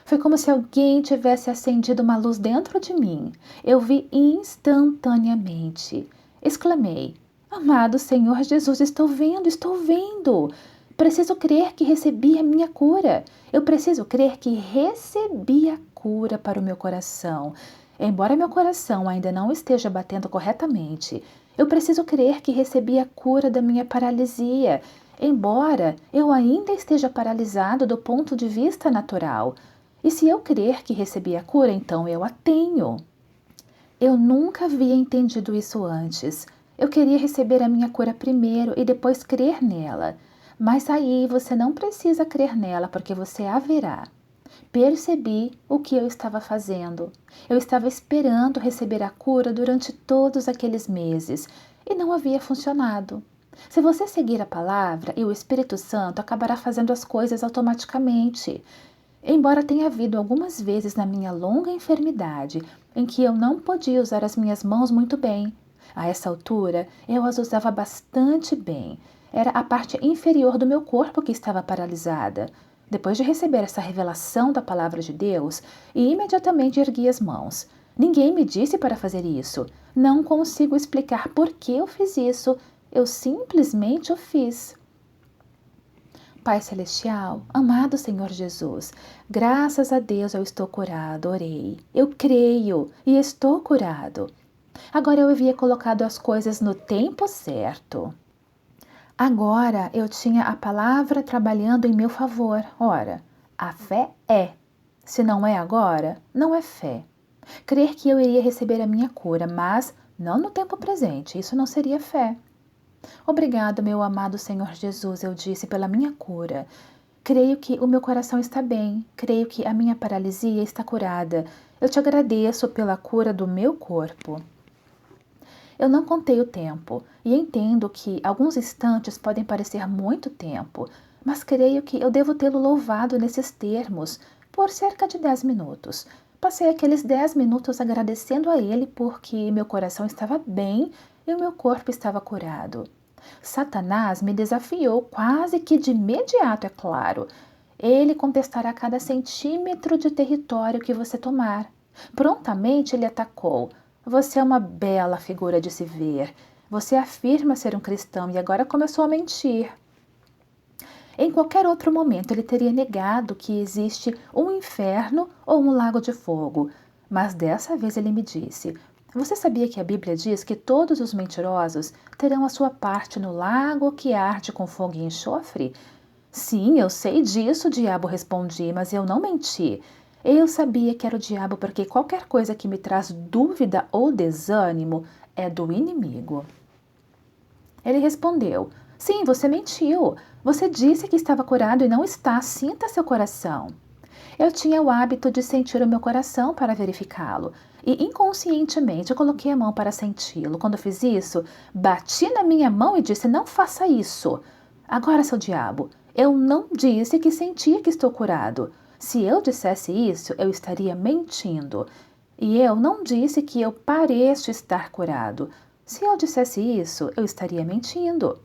Foi como se alguém tivesse acendido uma luz dentro de mim. Eu vi instantaneamente. Exclamei: Amado Senhor Jesus, estou vendo, estou vendo. Preciso crer que recebi a minha cura. Eu preciso crer que recebi a cura para o meu coração. Embora meu coração ainda não esteja batendo corretamente, eu preciso crer que recebi a cura da minha paralisia, embora eu ainda esteja paralisado do ponto de vista natural. E se eu crer que recebi a cura, então eu a tenho. Eu nunca havia entendido isso antes. Eu queria receber a minha cura primeiro e depois crer nela. Mas aí você não precisa crer nela, porque você a verá. Percebi o que eu estava fazendo. Eu estava esperando receber a cura durante todos aqueles meses e não havia funcionado. Se você seguir a palavra, e o Espírito Santo acabará fazendo as coisas automaticamente. Embora tenha havido algumas vezes na minha longa enfermidade em que eu não podia usar as minhas mãos muito bem. A essa altura, eu as usava bastante bem. Era a parte inferior do meu corpo que estava paralisada. Depois de receber essa revelação da palavra de Deus, e imediatamente ergui as mãos. Ninguém me disse para fazer isso. Não consigo explicar por que eu fiz isso. Eu simplesmente o fiz. Pai Celestial, amado Senhor Jesus, graças a Deus eu estou curado, orei. Eu creio e estou curado. Agora eu havia colocado as coisas no tempo certo. Agora eu tinha a palavra trabalhando em meu favor. Ora, a fé é. Se não é agora, não é fé. Crer que eu iria receber a minha cura, mas não no tempo presente, isso não seria fé. Obrigado, meu amado Senhor Jesus, eu disse, pela minha cura. Creio que o meu coração está bem, creio que a minha paralisia está curada. Eu te agradeço pela cura do meu corpo. Eu não contei o tempo e entendo que alguns instantes podem parecer muito tempo, mas creio que eu devo tê-lo louvado nesses termos por cerca de 10 minutos. Passei aqueles 10 minutos agradecendo a ele porque meu coração estava bem e o meu corpo estava curado. Satanás me desafiou quase que de imediato, é claro. Ele contestará cada centímetro de território que você tomar. Prontamente ele atacou. Você é uma bela figura de se ver. Você afirma ser um cristão e agora começou a mentir. Em qualquer outro momento ele teria negado que existe um inferno ou um lago de fogo. Mas dessa vez ele me disse: Você sabia que a Bíblia diz que todos os mentirosos terão a sua parte no lago que arde com fogo e enxofre? Sim, eu sei disso, o diabo, respondi, mas eu não menti. Eu sabia que era o diabo porque qualquer coisa que me traz dúvida ou desânimo é do inimigo. Ele respondeu: Sim, você mentiu. Você disse que estava curado e não está. Sinta seu coração. Eu tinha o hábito de sentir o meu coração para verificá-lo, e inconscientemente eu coloquei a mão para senti-lo. Quando fiz isso, bati na minha mão e disse: Não faça isso. Agora, seu diabo, eu não disse que sentia que estou curado. Se eu dissesse isso, eu estaria mentindo. E eu não disse que eu pareço estar curado. Se eu dissesse isso, eu estaria mentindo.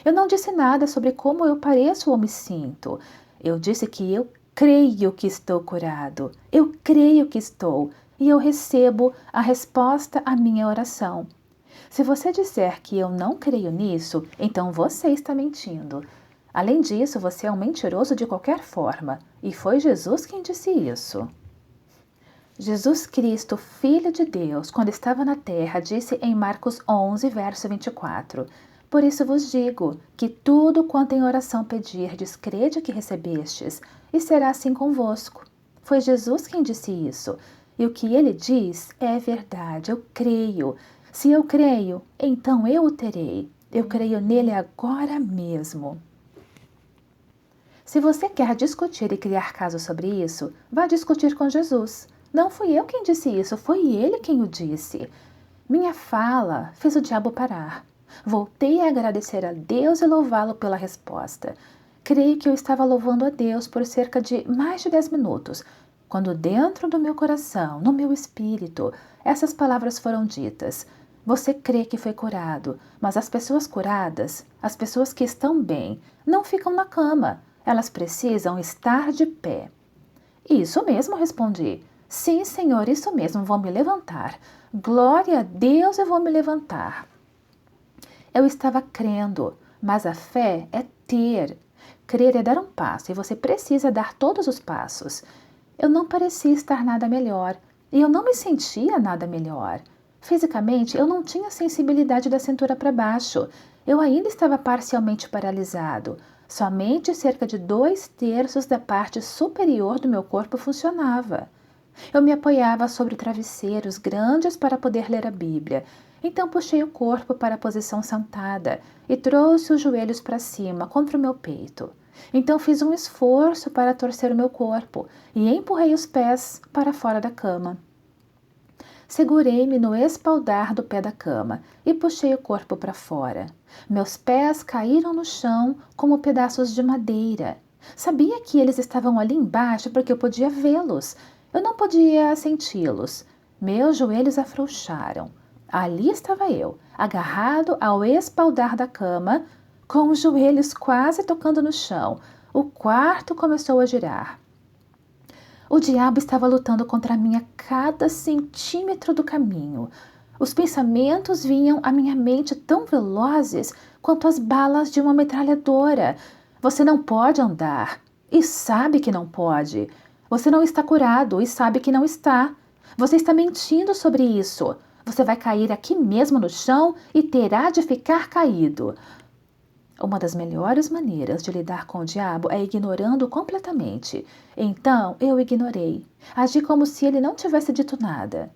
Eu não disse nada sobre como eu pareço ou me sinto. Eu disse que eu creio que estou curado. Eu creio que estou. E eu recebo a resposta à minha oração. Se você disser que eu não creio nisso, então você está mentindo. Além disso, você é um mentiroso de qualquer forma. E foi Jesus quem disse isso. Jesus Cristo, Filho de Deus, quando estava na terra, disse em Marcos 11, verso 24: Por isso vos digo que tudo quanto em oração pedirdes, crede que recebestes, e será assim convosco. Foi Jesus quem disse isso. E o que ele diz é verdade, eu creio. Se eu creio, então eu o terei. Eu creio nele agora mesmo. Se você quer discutir e criar caso sobre isso, vá discutir com Jesus. Não fui eu quem disse isso, foi ele quem o disse. Minha fala fez o diabo parar. Voltei a agradecer a Deus e louvá-lo pela resposta. Creio que eu estava louvando a Deus por cerca de mais de 10 minutos, quando dentro do meu coração, no meu espírito, essas palavras foram ditas. Você crê que foi curado, mas as pessoas curadas, as pessoas que estão bem, não ficam na cama. Elas precisam estar de pé. Isso mesmo, respondi. Sim, Senhor, isso mesmo, vou me levantar. Glória a Deus, eu vou me levantar. Eu estava crendo, mas a fé é ter. Crer é dar um passo e você precisa dar todos os passos. Eu não parecia estar nada melhor e eu não me sentia nada melhor. Fisicamente, eu não tinha sensibilidade da cintura para baixo. Eu ainda estava parcialmente paralisado. Somente cerca de 2/3 da parte superior do meu corpo funcionava. Eu me apoiava sobre travesseiros grandes para poder ler a Bíblia. Então puxei o corpo para a posição sentada e trouxe os joelhos para cima, contra o meu peito. Então fiz um esforço para torcer o meu corpo e empurrei os pés para fora da cama. Segurei-me no espaldar do pé da cama e puxei o corpo para fora. Meus pés caíram no chão como pedaços de madeira. Sabia que eles estavam ali embaixo porque eu podia vê-los. Eu não podia senti-los. Meus joelhos afrouxaram. Ali estava eu, agarrado ao espaldar da cama, com os joelhos quase tocando no chão. O quarto começou a girar. O diabo estava lutando contra mim a cada centímetro do caminho. Os pensamentos vinham à minha mente tão velozes quanto as balas de uma metralhadora. Você não pode andar e sabe que não pode. Você não está curado e sabe que não está. Você está mentindo sobre isso. Você vai cair aqui mesmo no chão e terá de ficar caído. Uma das melhores maneiras de lidar com o diabo é ignorando-o completamente. Então, eu ignorei. Agi como se ele não tivesse dito nada.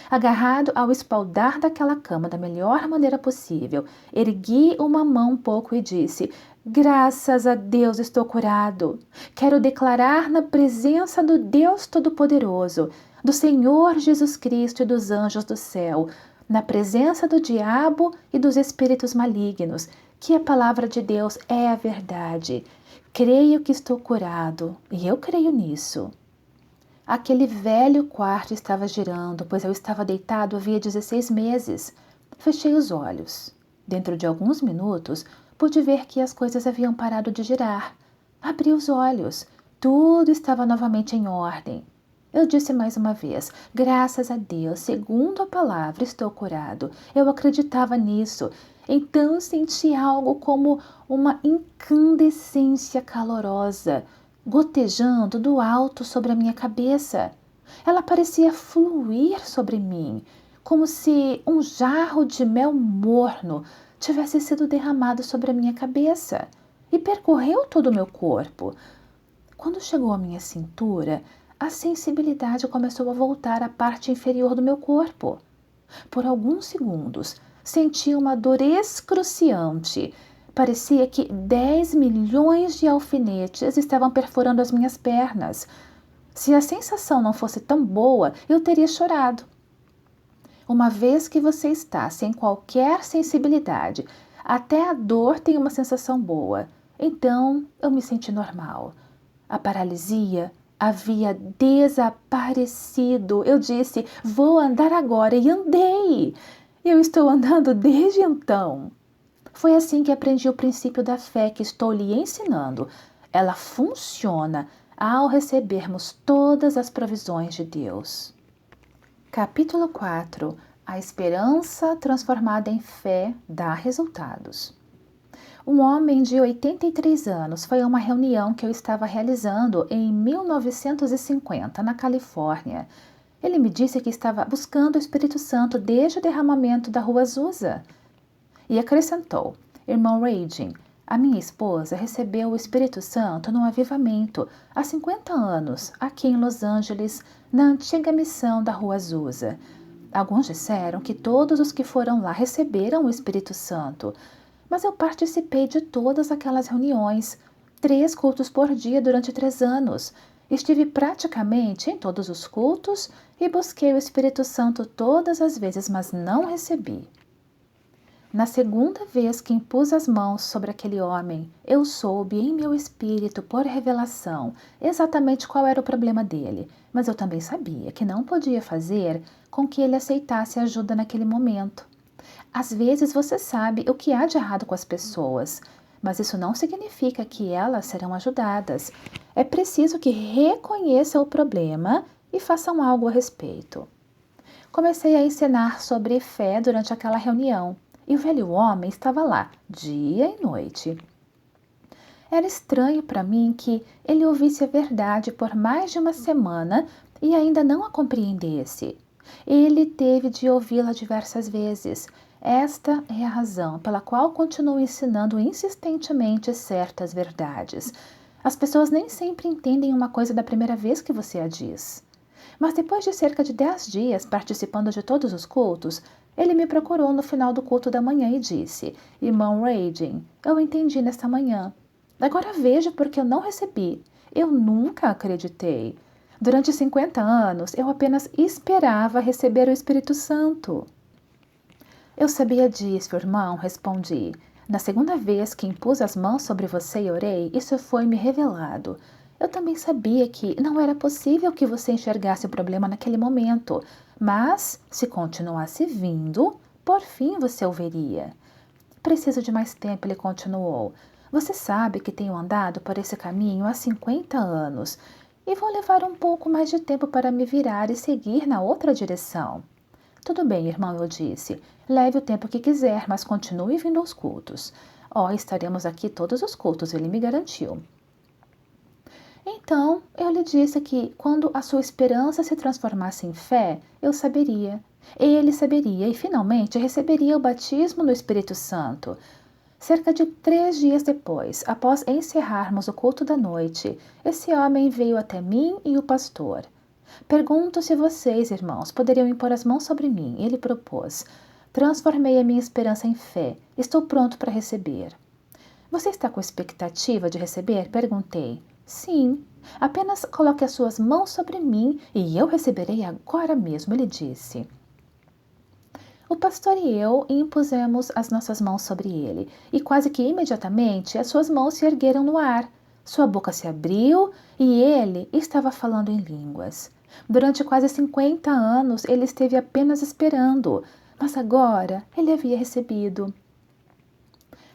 Agarrado ao espaldar daquela cama da melhor maneira possível, ergui uma mão um pouco e disse: Graças a Deus estou curado. Quero declarar na presença do Deus Todo-Poderoso, do Senhor Jesus Cristo e dos anjos do céu, na presença do diabo e dos espíritos malignos, que a palavra de Deus é a verdade. Creio que estou curado, e eu creio nisso. Aquele velho quarto estava girando, pois eu estava deitado havia 16 meses. Fechei os olhos. Dentro de alguns minutos, pude ver que as coisas haviam parado de girar. Abri os olhos. Tudo estava novamente em ordem. Eu disse mais uma vez, graças a Deus, segundo a palavra, estou curado. Eu acreditava nisso. Então senti algo como uma incandescência calorosa, gotejando do alto sobre a minha cabeça. Ela parecia fluir sobre mim, como se um jarro de mel morno tivesse sido derramado sobre a minha cabeça e percorreu todo o meu corpo. Quando chegou à minha cintura, a sensibilidade começou a voltar à parte inferior do meu corpo. Por alguns segundos, senti uma dor excruciante. Parecia que 10 milhões de alfinetes estavam perfurando as minhas pernas. Se a sensação não fosse tão boa, eu teria chorado. Uma vez que você está sem qualquer sensibilidade, até a dor tem uma sensação boa. Então, eu me senti normal. A paralisia havia desaparecido. Eu disse, vou andar agora, e andei. Eu estou andando desde então. Foi assim que aprendi o princípio da fé que estou lhe ensinando. Ela funciona ao recebermos todas as provisões de Deus. Capítulo 4. A esperança transformada em fé dá resultados. Um homem de 83 anos foi a uma reunião que eu estava realizando em 1950, na Califórnia. Ele me disse que estava buscando o Espírito Santo desde o derramamento da Rua Azusa. E acrescentou, irmão Reagin, a minha esposa recebeu o Espírito Santo num avivamento há 50 anos, aqui em Los Angeles, na antiga missão da Rua Azusa. Alguns disseram que todos os que foram lá receberam o Espírito Santo, mas eu participei de todas aquelas reuniões, 3 cultos por dia durante 3 anos. Estive praticamente em todos os cultos e busquei o Espírito Santo todas as vezes, mas não recebi. Na segunda vez que impus as mãos sobre aquele homem, eu soube em meu espírito, por revelação, exatamente qual era o problema dele, mas eu também sabia que não podia fazer com que ele aceitasse ajuda naquele momento. Às vezes você sabe o que há de errado com as pessoas, mas isso não significa que elas serão ajudadas. É preciso que reconheçam o problema e façam algo a respeito. Comecei a ensinar sobre fé durante aquela reunião, e o velho homem estava lá, dia e noite. Era estranho para mim que ele ouvisse a verdade por mais de uma semana e ainda não a compreendesse. Ele teve de ouvi-la diversas vezes. Esta é a razão pela qual continuo ensinando insistentemente certas verdades. As pessoas nem sempre entendem uma coisa da primeira vez que você a diz. Mas depois de cerca de 10 dias participando de todos os cultos, ele me procurou no final do culto da manhã e disse: Irmão Reiding, eu entendi nesta manhã. Agora vejo porque eu não recebi. Eu nunca acreditei. Durante 50 anos, eu apenas esperava receber o Espírito Santo. Eu sabia disso, irmão, respondi. Na segunda vez que impus as mãos sobre você e orei, isso foi-me revelado. Eu também sabia que não era possível que você enxergasse o problema naquele momento, mas, se continuasse vindo, por fim você o veria. Preciso de mais tempo, ele continuou. Você sabe que tenho andado por esse caminho há 50 anos e vou levar um pouco mais de tempo para me virar e seguir na outra direção. Tudo bem, irmão, eu disse. Leve o tempo que quiser, mas continue vindo aos cultos. Oh, estaremos aqui todos os cultos, ele me garantiu. Então, eu lhe disse que, quando a sua esperança se transformasse em fé, eu saberia. Ele saberia e, finalmente, receberia o batismo no Espírito Santo. Cerca de 3 dias depois, após encerrarmos o culto da noite, esse homem veio até mim e o pastor. Pergunto se vocês, irmãos, poderiam impor as mãos sobre mim. Ele propôs. Transformei a minha esperança em fé. Estou pronto para receber. Você está com expectativa de receber? Perguntei. Sim. Apenas coloque as suas mãos sobre mim e eu receberei agora mesmo, ele disse. O pastor e eu impusemos as nossas mãos sobre ele, e quase que imediatamente as suas mãos se ergueram no ar. Sua boca se abriu e ele estava falando em línguas. Durante quase 50 anos ele esteve apenas esperando, mas agora ele havia recebido.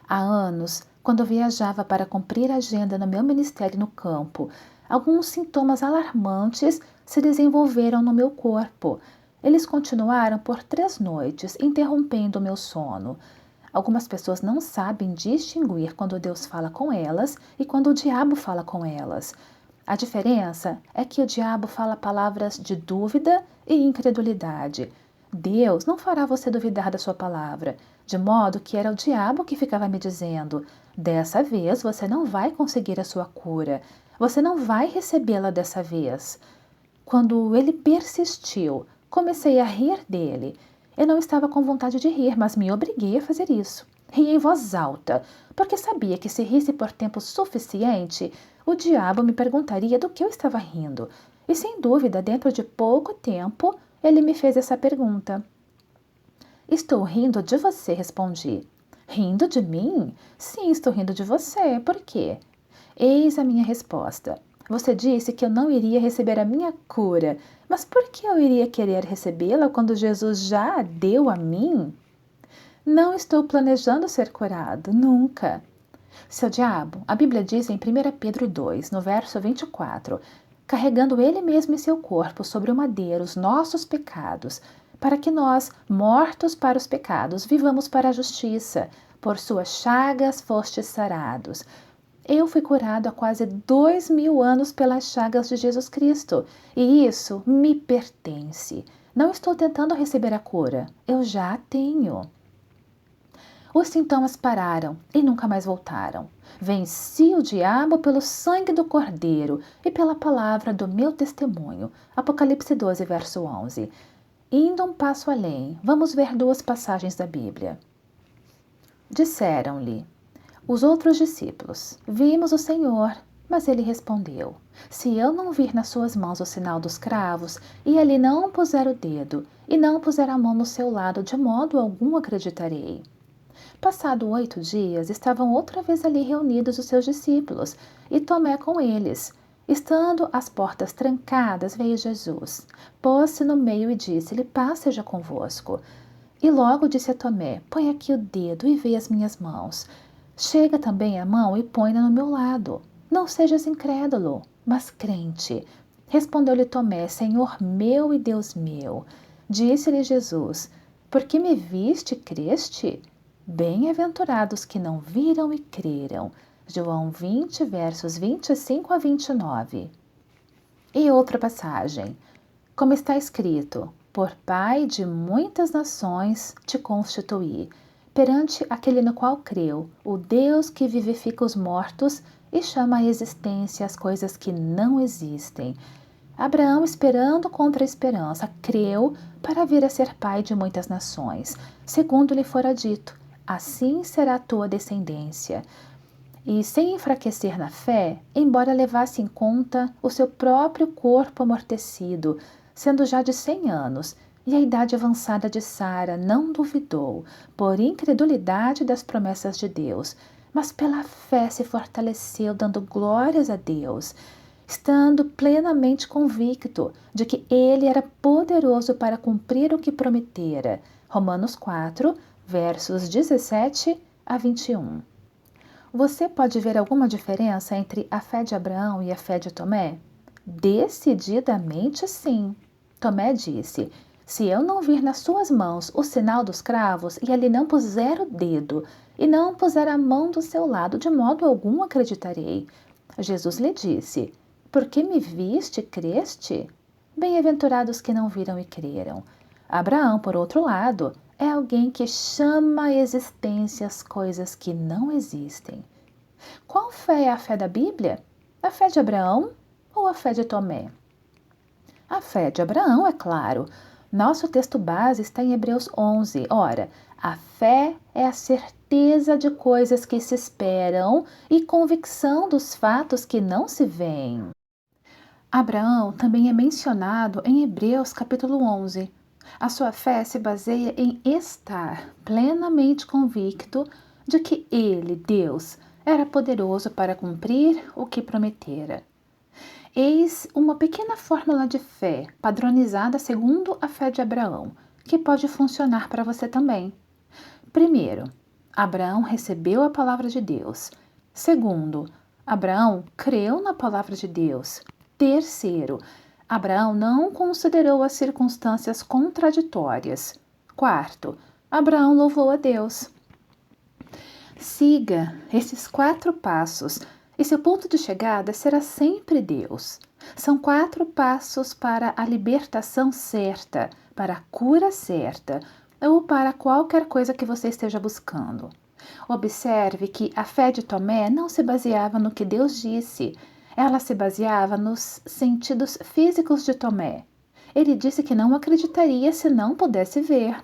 Há anos, quando viajava para cumprir a agenda no meu ministério no campo, alguns sintomas alarmantes se desenvolveram no meu corpo. Eles continuaram por 3 noites, interrompendo o meu sono. Algumas pessoas não sabem distinguir quando Deus fala com elas e quando o diabo fala com elas. A diferença é que o diabo fala palavras de dúvida e incredulidade. Deus não fará você duvidar da sua palavra, de modo que era o diabo que ficava me dizendo: dessa vez você não vai conseguir a sua cura, você não vai recebê-la dessa vez. Quando ele persistiu, comecei a rir dele. Eu não estava com vontade de rir, mas me obriguei a fazer isso. Ri em voz alta, porque sabia que se risse por tempo suficiente, o diabo me perguntaria do que eu estava rindo. E sem dúvida, dentro de pouco tempo, ele me fez essa pergunta. Estou rindo de você, respondi. Rindo de mim? Sim, estou rindo de você. Por quê? Eis a minha resposta. Você disse que eu não iria receber a minha cura, mas por que eu iria querer recebê-la quando Jesus já a deu a mim? Não estou planejando ser curado, nunca. Seu diabo, a Bíblia diz em 1 Pedro 2, no verso 24, carregando ele mesmo em seu corpo sobre o madeiro os nossos pecados, para que nós, mortos para os pecados, vivamos para a justiça. Por suas chagas fostes sarados. Eu fui curado há quase 2000 anos pelas chagas de Jesus Cristo, e isso me pertence. Não estou tentando receber a cura, eu já a tenho. Os sintomas pararam e nunca mais voltaram. Venci o diabo pelo sangue do Cordeiro e pela palavra do meu testemunho. Apocalipse 12, verso 11. Indo um passo além, vamos ver 2 passagens da Bíblia. Disseram-lhe os outros discípulos: Vimos o Senhor. Mas ele respondeu: Se eu não vir nas suas mãos o sinal dos cravos, e ali não puser o dedo, e não puser a mão no seu lado, de modo algum acreditarei. Passado 8 dias, estavam outra vez ali reunidos os seus discípulos, e Tomé com eles. Estando as portas trancadas, veio Jesus, pôs-se no meio e disse-lhe: Paz seja convosco. E logo disse a Tomé: Põe aqui o dedo e vê as minhas mãos. Chega também a mão e põe-na no meu lado. Não sejas incrédulo, mas crente. Respondeu-lhe Tomé: Senhor meu e Deus meu. Disse-lhe Jesus: Porque me viste, creste? Bem-aventurados que não viram e creram. João 20, versos 25 a 29. E outra passagem. Como está escrito: Por pai de muitas nações te constituí, perante aquele no qual creu, o Deus que vivifica os mortos e chama à existência as coisas que não existem. Abraão, esperando contra a esperança, creu para vir a ser pai de muitas nações, segundo lhe fora dito: assim será a tua descendência. E sem enfraquecer na fé, embora levasse em conta o seu próprio corpo amortecido, sendo já de 100 anos, e a idade avançada de Sara, não duvidou, por incredulidade das promessas de Deus, mas pela fé se fortaleceu, dando glórias a Deus, estando plenamente convicto de que ele era poderoso para cumprir o que prometera. Romanos 4, versos 17 a 21. Você pode ver alguma diferença entre a fé de Abraão e a fé de Tomé? Decididamente sim. Tomé disse: Se eu não vir nas suas mãos o sinal dos cravos e ali não puser o dedo e não puser a mão do seu lado, de modo algum acreditarei. Jesus lhe disse: Por que me viste, creste? Bem-aventurados que não viram e creram. Abraão, por outro lado, é alguém que chama à existência as coisas que não existem. Qual fé é a fé da Bíblia? A fé de Abraão ou a fé de Tomé? A fé de Abraão, é claro. Nosso texto base está em Hebreus 11. Ora, a fé é a certeza de coisas que se esperam e convicção dos fatos que não se veem. Abraão também é mencionado em Hebreus capítulo 11. A sua fé se baseia em estar plenamente convicto de que ele, Deus, era poderoso para cumprir o que prometera. Eis uma pequena fórmula de fé, padronizada segundo a fé de Abraão, que pode funcionar para você também. Primeiro, Abraão recebeu a palavra de Deus. Segundo, Abraão creu na palavra de Deus. Terceiro, Abraão não considerou as circunstâncias contraditórias. Quarto, Abraão louvou a Deus. Siga esses 4 passos e seu ponto de chegada será sempre Deus. São 4 passos para a libertação certa, para a cura certa ou para qualquer coisa que você esteja buscando. Observe que a fé de Tomé não se baseava no que Deus disse, ela se baseava nos sentidos físicos de Tomé. Ele disse que não acreditaria se não pudesse ver.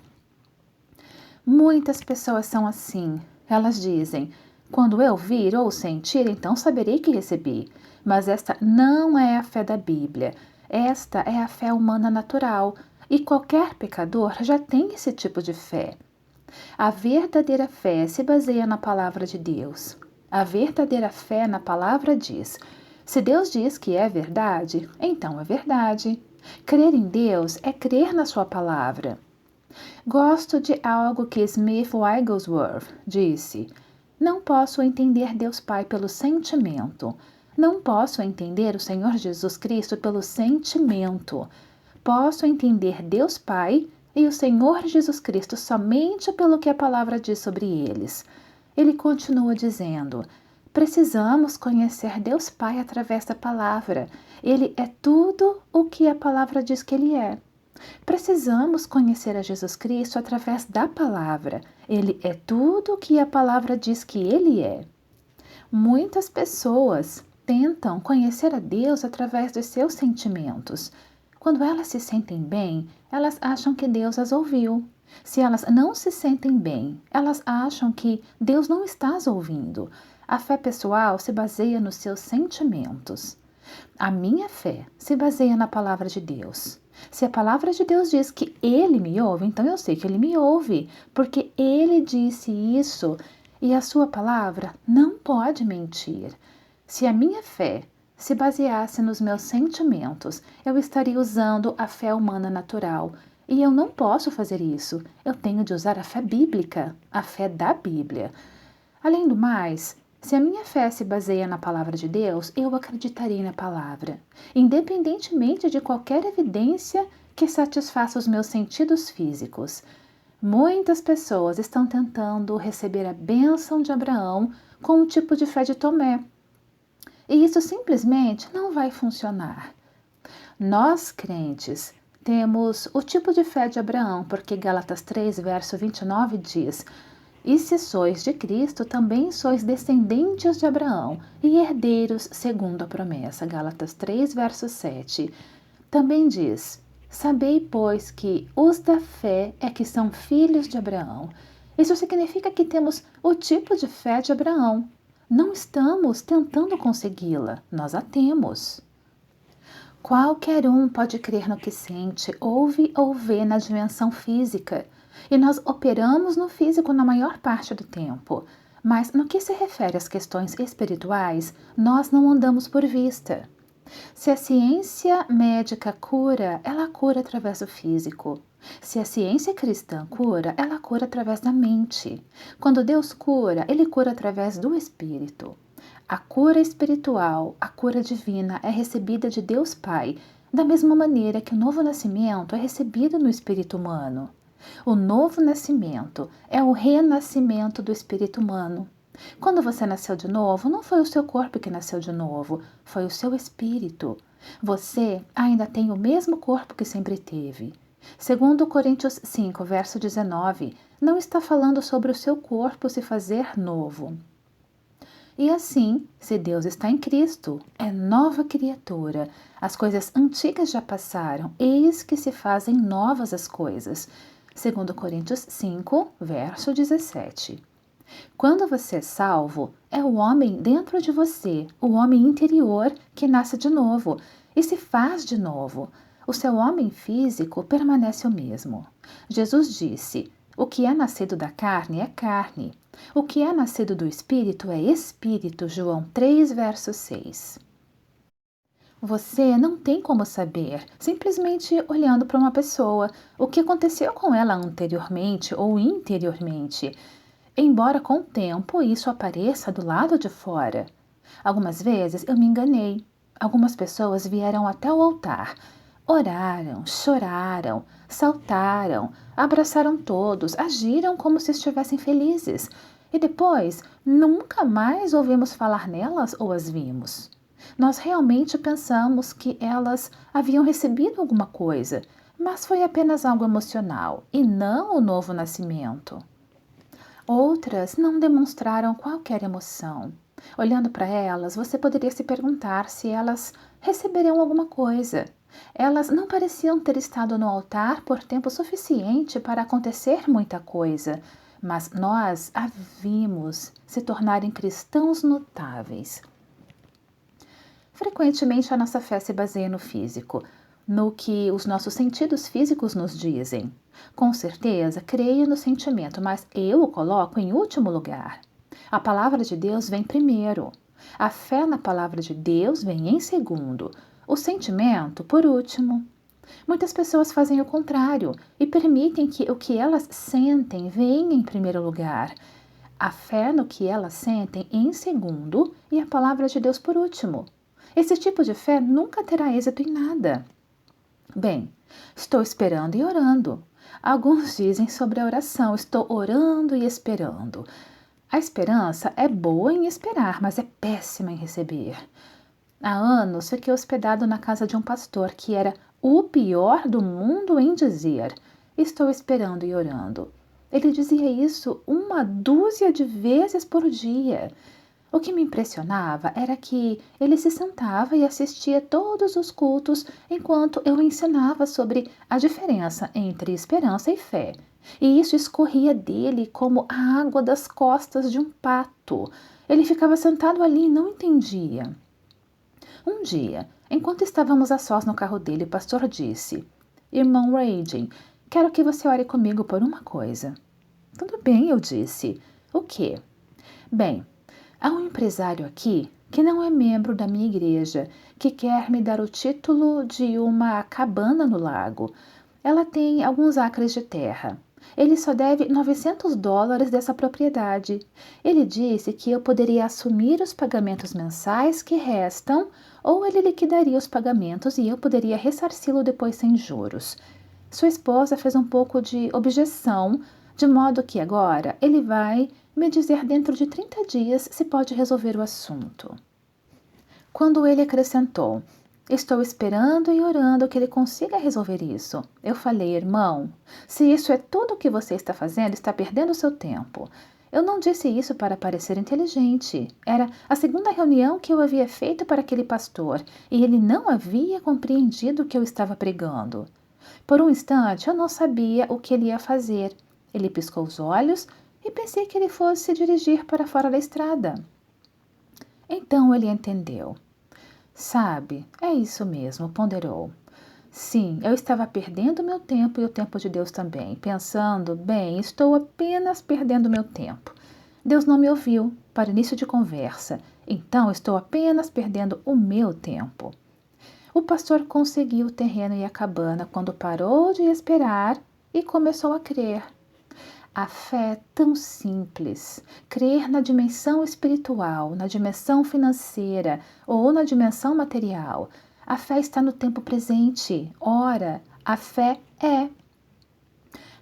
Muitas pessoas são assim. Elas dizem: quando eu vir ou sentir, então saberei que recebi. Mas esta não é a fé da Bíblia. Esta é a fé humana natural. E qualquer pecador já tem esse tipo de fé. A verdadeira fé se baseia na palavra de Deus. A verdadeira fé na palavra diz: se Deus diz que é verdade, então é verdade. Crer em Deus é crer na sua palavra. Gosto de algo que Smith Wigglesworth disse: não posso entender Deus Pai pelo sentimento. Não posso entender o Senhor Jesus Cristo pelo sentimento. Posso entender Deus Pai e o Senhor Jesus Cristo somente pelo que a palavra diz sobre eles. Ele continua dizendo: precisamos conhecer Deus Pai através da palavra. Ele é tudo o que a palavra diz que ele é. Precisamos conhecer a Jesus Cristo através da palavra. Ele é tudo o que a palavra diz que ele é. Muitas pessoas tentam conhecer a Deus através dos seus sentimentos. Quando elas se sentem bem, elas acham que Deus as ouviu. Se elas não se sentem bem, elas acham que Deus não está as ouvindo. A fé pessoal se baseia nos seus sentimentos. A minha fé se baseia na palavra de Deus. Se a palavra de Deus diz que Ele me ouve, então eu sei que Ele me ouve, porque Ele disse isso e a sua palavra não pode mentir. Se a minha fé se baseasse nos meus sentimentos, eu estaria usando a fé humana natural. E eu não posso fazer isso. Eu tenho de usar a fé bíblica, a fé da Bíblia. Além do mais, se a minha fé se baseia na palavra de Deus, eu acreditarei na palavra, independentemente de qualquer evidência que satisfaça os meus sentidos físicos. Muitas pessoas estão tentando receber a bênção de Abraão com o tipo de fé de Tomé. E isso simplesmente não vai funcionar. Nós, crentes, temos o tipo de fé de Abraão, porque Gálatas 3, verso 29 diz: E se sois de Cristo, também sois descendentes de Abraão e herdeiros segundo a promessa. Gálatas 3, verso 7. Também diz: Sabei, pois, que os da fé é que são filhos de Abraão. Isso significa que temos o tipo de fé de Abraão. Não estamos tentando consegui-la, nós a temos. Qualquer um pode crer no que sente, ouve ou vê na dimensão física. E nós operamos no físico na maior parte do tempo. Mas no que se refere às questões espirituais, nós não andamos por vista. Se a ciência médica cura, ela cura através do físico. Se a ciência cristã cura, ela cura através da mente. Quando Deus cura, Ele cura através do Espírito. A cura espiritual, a cura divina é recebida de Deus Pai, da mesma maneira que o novo nascimento é recebido no espírito humano. O novo nascimento é o renascimento do espírito humano. Quando você nasceu de novo, não foi o seu corpo que nasceu de novo, foi o seu espírito. Você ainda tem o mesmo corpo que sempre teve. Segundo Coríntios 5, verso 19, não está falando sobre o seu corpo se fazer novo. E assim, se Deus está em Cristo, é nova criatura. As coisas antigas já passaram, eis que se fazem novas as coisas. Segundo Coríntios 5, verso 17. Quando você é salvo, é o homem dentro de você, o homem interior que nasce de novo e se faz de novo. O seu homem físico permanece o mesmo. Jesus disse: O que é nascido da carne é carne. O que é nascido do Espírito é Espírito. João 3, verso 6. Você não tem como saber, simplesmente olhando para uma pessoa, o que aconteceu com ela anteriormente ou interiormente, embora com o tempo isso apareça do lado de fora. Algumas vezes eu me enganei. Algumas pessoas vieram até o altar, oraram, choraram, saltaram, abraçaram todos, agiram como se estivessem felizes. E depois, nunca mais ouvimos falar nelas ou as vimos. Nós realmente pensamos que elas haviam recebido alguma coisa, mas foi apenas algo emocional e não o novo nascimento. Outras não demonstraram qualquer emoção. Olhando para elas, você poderia se perguntar se elas receberiam alguma coisa. Elas não pareciam ter estado no altar por tempo suficiente para acontecer muita coisa, mas nós a vimos se tornarem cristãos notáveis. Frequentemente a nossa fé se baseia no físico, no que os nossos sentidos físicos nos dizem. Com certeza, creio no sentimento, mas eu o coloco em último lugar. A palavra de Deus vem primeiro. A fé na palavra de Deus vem em segundo. O sentimento, por último. Muitas pessoas fazem o contrário e permitem que o que elas sentem venha em primeiro lugar. A fé no que elas sentem em segundo e a palavra de Deus por último. Esse tipo de fé nunca terá êxito em nada. Bem, estou esperando e orando. Alguns dizem sobre a oração: estou orando e esperando. A esperança é boa em esperar, mas é péssima em receber. Há anos fiquei hospedado na casa de um pastor que era o pior do mundo em dizer: estou esperando e orando. Ele dizia isso 1 dúzia de vezes por dia. O que me impressionava era que ele se sentava e assistia todos os cultos enquanto eu ensinava sobre a diferença entre esperança e fé. E isso escorria dele como a água das costas de um pato. Ele ficava sentado ali e não entendia. Um dia, enquanto estávamos a sós no carro dele, o pastor disse: Irmão Reiding, quero que você ore comigo por uma coisa. Tudo bem, eu disse. O quê? Bem, há um empresário aqui que não é membro da minha igreja, que quer me dar o título de uma cabana no lago. Ela tem alguns acres de terra. Ele só deve $900 dessa propriedade. Ele disse que eu poderia assumir os pagamentos mensais que restam, ou ele liquidaria os pagamentos e eu poderia ressarci-lo depois sem juros. Sua esposa fez um pouco de objeção, de modo que agora ele vai me dizer dentro de 30 dias se pode resolver o assunto. Quando ele acrescentou, estou esperando e orando que ele consiga resolver isso. Eu falei, irmão, se isso é tudo o que você está fazendo, está perdendo seu tempo. Eu não disse isso para parecer inteligente. Era a segunda reunião que eu havia feito para aquele pastor e ele não havia compreendido o que eu estava pregando. Por um instante eu não sabia o que ele ia fazer. Ele piscou os olhos e pensei que ele fosse se dirigir para fora da estrada. Então ele entendeu. Sabe, é isso mesmo, ponderou. Sim, eu estava perdendo meu tempo e o tempo de Deus também, pensando, bem, estou apenas perdendo meu tempo. Deus não me ouviu para início de conversa, então estou apenas perdendo o meu tempo. O pastor conseguiu o terreno e a cabana quando parou de esperar e começou a crer. A fé é tão simples. Crer na dimensão espiritual, na dimensão financeira ou na dimensão material. A fé está no tempo presente. Ora, a fé é.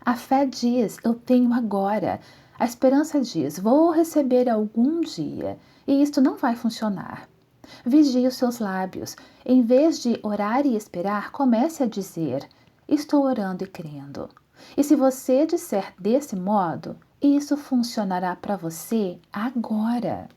A fé diz, eu tenho agora. A esperança diz, vou receber algum dia. E isto não vai funcionar. Vigie os seus lábios. Em vez de orar e esperar, comece a dizer, estou orando e crendo. E se você disser desse modo, isso funcionará para você agora.